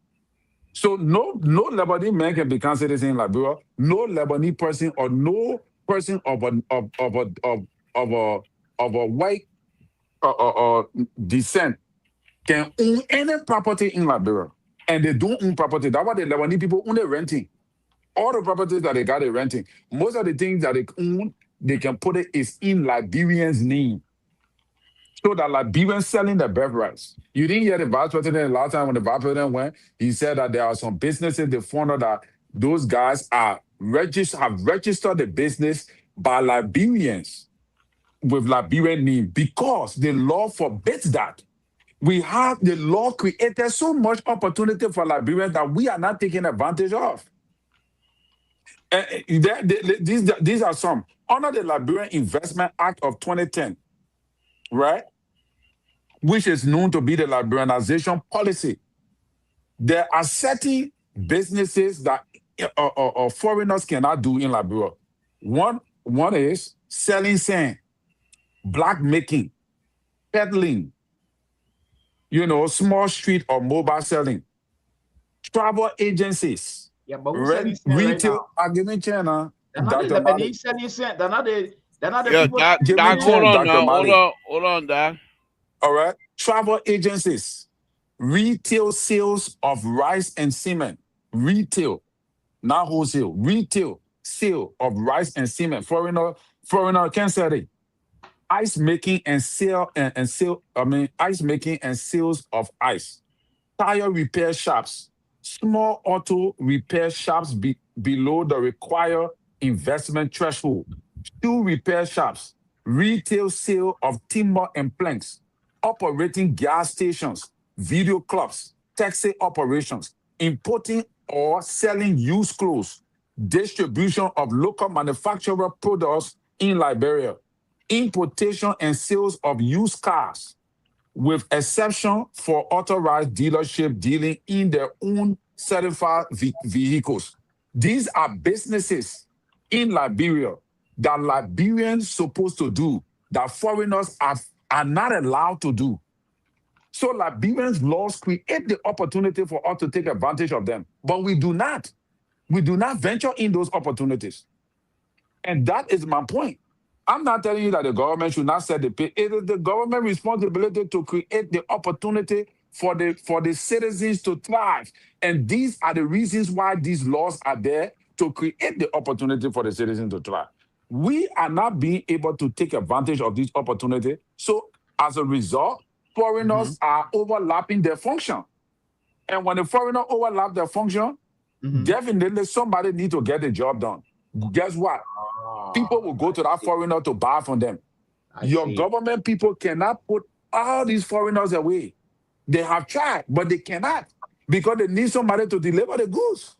So no Lebanese man can become citizen in Liberia. No Lebanese person or no person of a white descent can own any property in Liberia. And they don't own property. That's why the Lebanese people only renting. All the properties that they got, they renting. Most of the things that they own, they can put it is in Liberians' name. So that Liberians selling the birthrights. You didn't hear the vice president last time when the vice president went. He said that there are some businesses they found out that those guys have registered the business by Liberians with Liberian name because the law forbids that. We have the law created so much opportunity for Liberians that we are not taking advantage of. These are some. Under the Liberian Investment Act of 2010, right, which is known to be the liberalization policy, there are certain businesses that foreigners cannot do in Liberia. One is selling sand, black making, peddling, small street or mobile selling, travel agencies, Yeah, but who's selling sand right retail. now? I give me China, They're not the Dr. Mali. Lebanese selling sand. They're not the Yeah, people Doc, Give selling me Doc, hold China, sand. on Dr. now. Mali. Hold on, Doc. All right. Travel agencies, retail sales of rice and cement, retail, not wholesale, retail sale of rice and cement. Foreigner can sell it. Ice making and sale and sale. I mean, ice making and sales of ice. Tire repair shops, small auto repair shops below the required investment threshold, shoe repair shops, retail sale of timber and planks, operating gas stations, video clubs, taxi operations, importing or selling used clothes, distribution of local manufacturer products in Liberia, importation and sales of used cars, with exception for authorized dealership dealing in their own certified vehicles. These are businesses in Liberia that Liberians supposed to do, that foreigners are not allowed to do. So Liberians' laws create the opportunity for us to take advantage of them, but we do not. We do not venture in those opportunities. And that is my point. I'm not telling you that the government should not set the pace. It is the government responsibility to create the opportunity for the citizens to thrive. And these are the reasons why these laws are there, to create the opportunity for the citizens to thrive. We are not being able to take advantage of this opportunity. So as a result, Mhm, foreigners are overlapping their function. And when the foreigner overlap their function, mhm. definitely somebody need to get the job done. Guess what? People will go I to that see. foreigner to buy from them. I Your see. government people cannot put all these foreigners away. They have tried, but they cannot, because they need somebody to deliver the goods.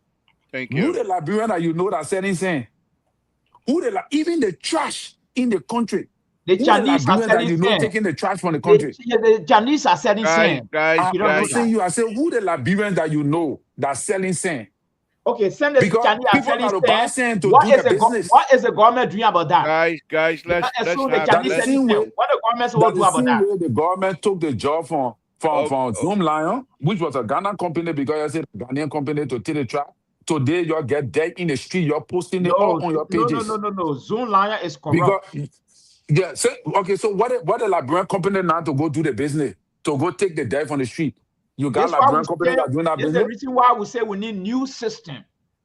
Thank Who you. the Liberian that you know that selling sand? Even the trash in the country? The Who the Chinese are Liberians that selling you know sand. taking the trash from the The, country? the Chinese are selling Guys, sand. guys, You I'm don't know guys. that. asking you, I say, who the Liberians that you know that selling sand? Okay, send the Because Chinese are people selling got to buy sand. sand to do the business. What is the government doing about that? Guys, You can let's assume the have That Chinese the let's selling same way sand. What the government that supposed to the do about same that? way the government took the job oh, from oh, Zoom Lion, which was a Ghana company, because I said Ghanaian company to take the track. Today you get dead in the street, you're posting it all No, on your no. pages. No. Zoom Lion is Because corrupt. yeah, so okay, so what the Liberian company now to go do the business, to go take the dead from the street? You got This why we Liberian company say that doing that this is the business? reason why we say we need new system.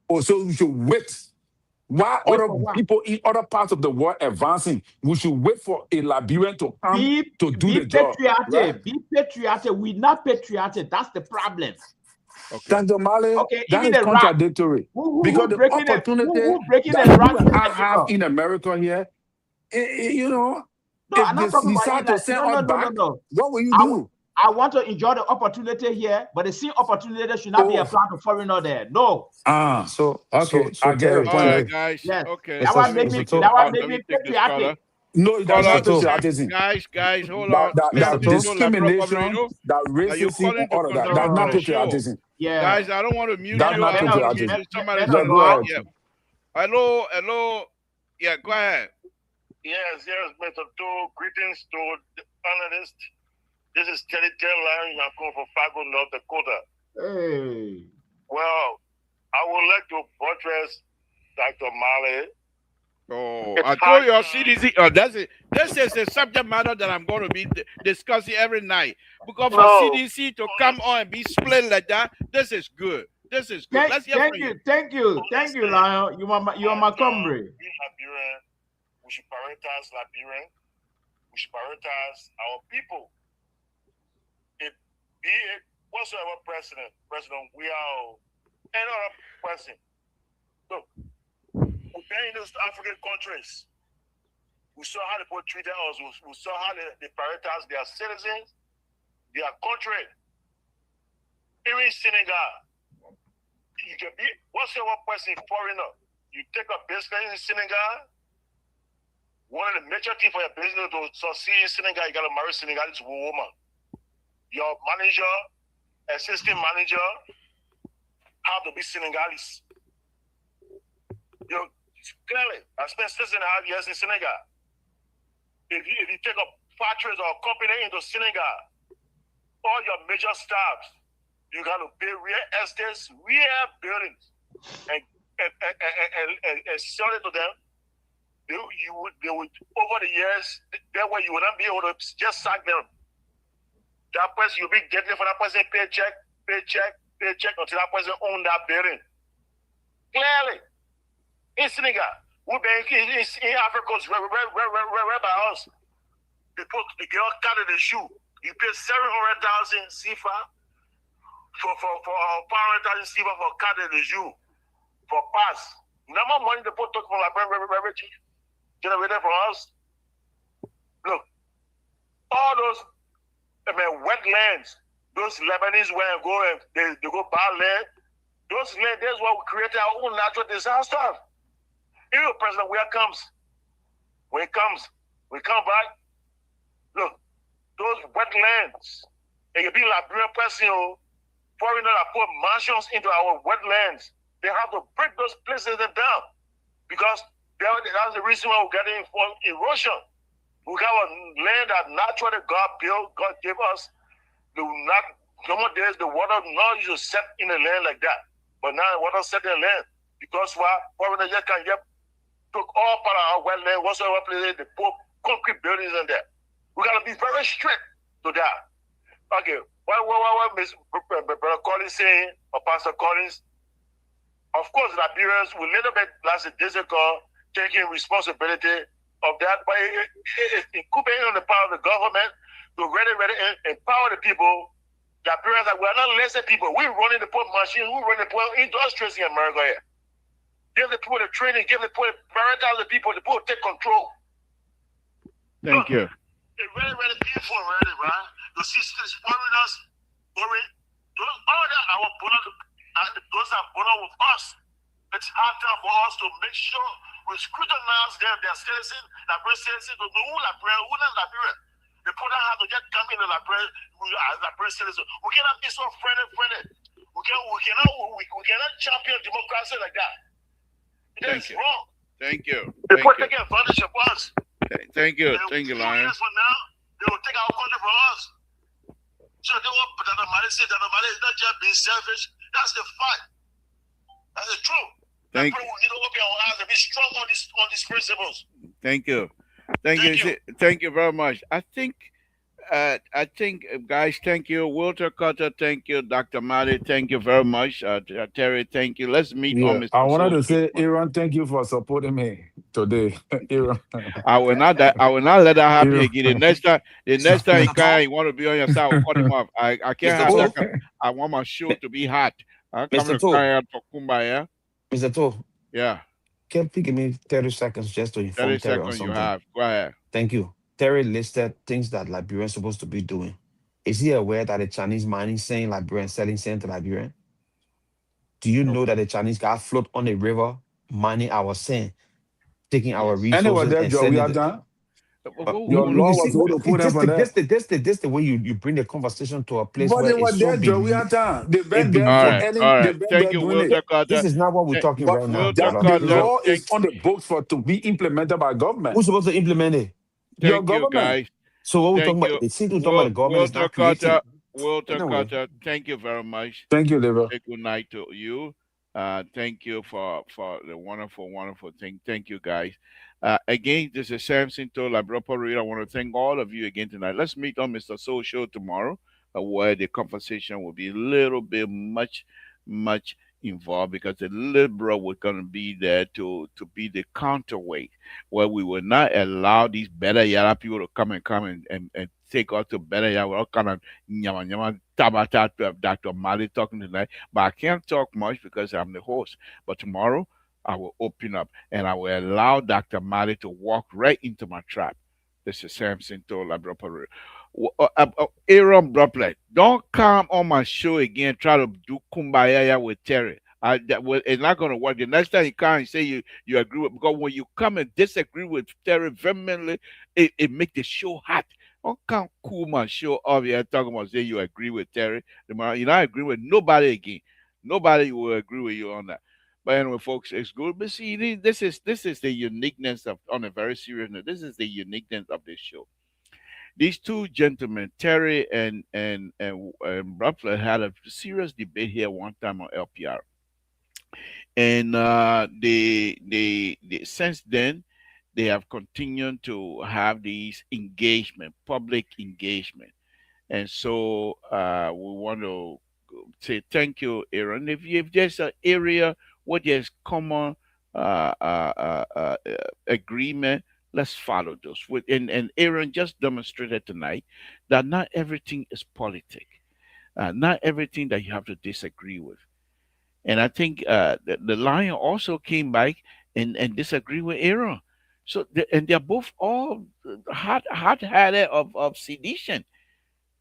Oh, so we should wait. Why Wait other for what? people in other parts of the world advancing? We should wait for a Liberian to come Be to do be the job, right? patriotic. Be patriotic. We're not patriotic. That's the problem. okay. Dr. Mali, Okay, that even is the rap. contradictory. Because Who the breaking it? opportunity Who breaking the that rap you in and I have America? in America here, No, if I'm they not talking about decide to Eli. send No, us no, no, no, back, no. what will you I, do? I want to enjoy the opportunity here, but the same opportunity should not be Oh, applied to foreigner there. No. okay, So I get your All point. right, Terry, guys. Yes. Okay, That Mr. what let me make Mr. me take this To, that what call. make Let me me take this caller. patriotic. No, that's Caller, not Mr. To, patriotism. guys, hold on. That Mr. To, Samson, like problem, discrimination, that you're racism, and calling to all of that, that's contribute to not the No. show. patriotism. Yeah. Guys, I don't want to mute That's you. not I don't want to mute patriotism. you. Somebody Men of Yeah, trying to go talk. God. ahead. Yeah. Hello. Yeah, go ahead. Yes, Mr. Two. Greetings to the panelists. This is Kelly Lion. I'm calling from Fargo, North Dakota. Hey. Well, I would like to buttress Dr. Mali. Oh, It's I told you, CDC. Oh, that's it. This is a subject matter that I'm going to be discussing every night. Because for CDC to come on and be split like that, this is good. This is good. Let's hear from you. Thank you, Lion. You are my comrade. We Liberian, we should prioritize Liberian. We should prioritize our people. It be it whatsoever president, we are any other president. Look, we've been in those African countries. We saw how they treated us. We saw how they prioritize their citizens, their country. Even Senegal, you can be whatsoever person foreigner. You take a business in Senegal. One of the major things for your business to succeed in Senegal, you gotta marry Senegalese woman. Your manager, assistant manager, have to be Senegalese. Clearly, I spent 6.5 years in Senegal. If you take a factory or a company into Senegal, all your major staffs, you got to build real estates, real buildings, and sell it to them. They would over the years, that way you would not be able to just sack them. That person you'll be getting for that person paycheck until that person own that building. Clearly, in Senegal, we've been in Africa, right by us. They put the girl cut in the shoe. You pay 700,000 CFA for 500,000 CFA for cut in the shoe for pass. No more money they put from like generated for us. Look, all those wetlands, those Lebanese where go and they go buy land. Those land, that's why we created our own natural disaster. Even President, when it comes back, look, those wetlands, it can be Liberian person, foreigner that put mansions into our wetlands. They have to break those places down because that's the reason why we're getting erosion. We got a land that naturally God built, God gave us. No more days the water not used to set in the land like that. But now the water set in the land. Because why? Foreigners just can took all part of our wetland, whatsoever place, they put concrete buildings in there. We gotta be very strict to that. Okay, what Brother Collins saying, or Pastor Collins? Of course, Liberians will a little bit last a ago taking responsibility of that, but it could be on the part of the government to really empower the people. Liberians that we are not lazy people. We're running the port machines, we're running the port industries in America here. Give the people the training, prioritize the people take control. Thank you. It's really beautiful, really, right? To see foreigners, all that our those are born with us. It's hard time for us to make sure we scrutinize them, their citizens, Liberian citizens, to know who Liberian, who not Liberian. The people have to get come in the Liberian citizens. We cannot be so friendly. We cannot champion democracy like that. That's wrong. Thank you. People taking advantage of us. Thank you, Lion. Years from now, they will take our country from us. So they will put that money is not just being selfish. That's the fact. That's the truth. Thank you. We need to open our eyes and be strong on these principles. Thank you. Thank you very much. I think, guys, thank you. Walter Carter, thank you. Dr. Mali, thank you very much. Terry, thank you. Let's meet on Mr. I wanted to say, Aaron, thank you for supporting me today. Aaron. I will not let that happen again. The next time you want to be on your side, I'll cut him off. I can't have that. I want my show to be hot. I'm coming to carry out for Kumbaya. Mr. To. Yeah. Can you give me 30 seconds just to inform 30 Terry seconds on you something? have. Go ahead. Thank you. Terry listed things that Liberians are supposed to be doing. Is he aware that the Chinese mining saying Liberian, selling sand to Liberian? Do you know that the Chinese guys float on the river, mining our sand, taking our resources and sending it? Your law was able to put them on that. This the way you bring the conversation to a place But where they were it's there, so Joe. We had time. They've been there for any. All right. They've been Thank there you, doing Walter it. Carter. This is not what we're talking right now. The law is on the books to be implemented by government. Who's supposed to implement it? Your Thank you, government. guys. So what we're Thank talking you. about, it seems we're talking about the government is Walter not creating. Carter, Walter Anyway, Carter, thank you very much. Thank you, Liver. Say good night to you. Thank you for the wonderful, wonderful thing. Thank you, guys. Again, this is Samson to Labropoli. I want to thank all of you again tonight. Let's meet on Mr. Soul Show tomorrow, where the conversation will be a little bit much involved because the liberal was going to be there to be the counterweight, where we will not allow these better yara people to come and take us to better yara with all kind of nyama nyama tabata to have Dr. Mali talking tonight. But I can't talk much because I'm the host. But tomorrow I will open up and I will allow Dr. Mali to walk right into my trap. This is Samson to Labropoli. Aaron Broplet, don't come on my show again. Try to do kumbaya with Terry. It's not going to work. The next time you come and say you agree with, because when you come and disagree with Terry vehemently, it make the show hot. Don't come cool my show off here talking about say you agree with Terry. Tomorrow you not agree with nobody again. Nobody will agree with you on that. But anyway, folks, it's good. But see, this is the uniqueness of, on a very serious note. This is the uniqueness of this show. These two gentlemen, Terry and Ruffler, had a serious debate here one time on LPR, and they since then they have continued to have these engagement, public engagement, and so we want to say thank you, Aaron. If there's an area where there's common agreement, let's follow those. And Aaron just demonstrated tonight that not everything is politic. Not everything that you have to disagree with. And I think the lion also came back and disagreed with Aaron. So and they're both all hot-headed of sedition.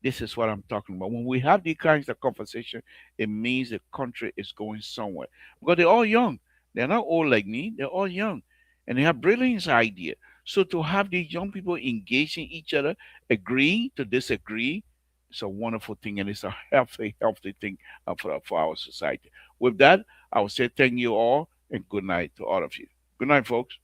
This is what I'm talking about. When we have these kinds of conversation, it means the country is going somewhere. Because they're all young. They're not all like me. They're all young. And they have brilliant idea. So to have these young people engaging each other, agreeing to disagree, it's a wonderful thing and it's a healthy thing for our society. With that, I will say thank you all and good night to all of you. Good night, folks.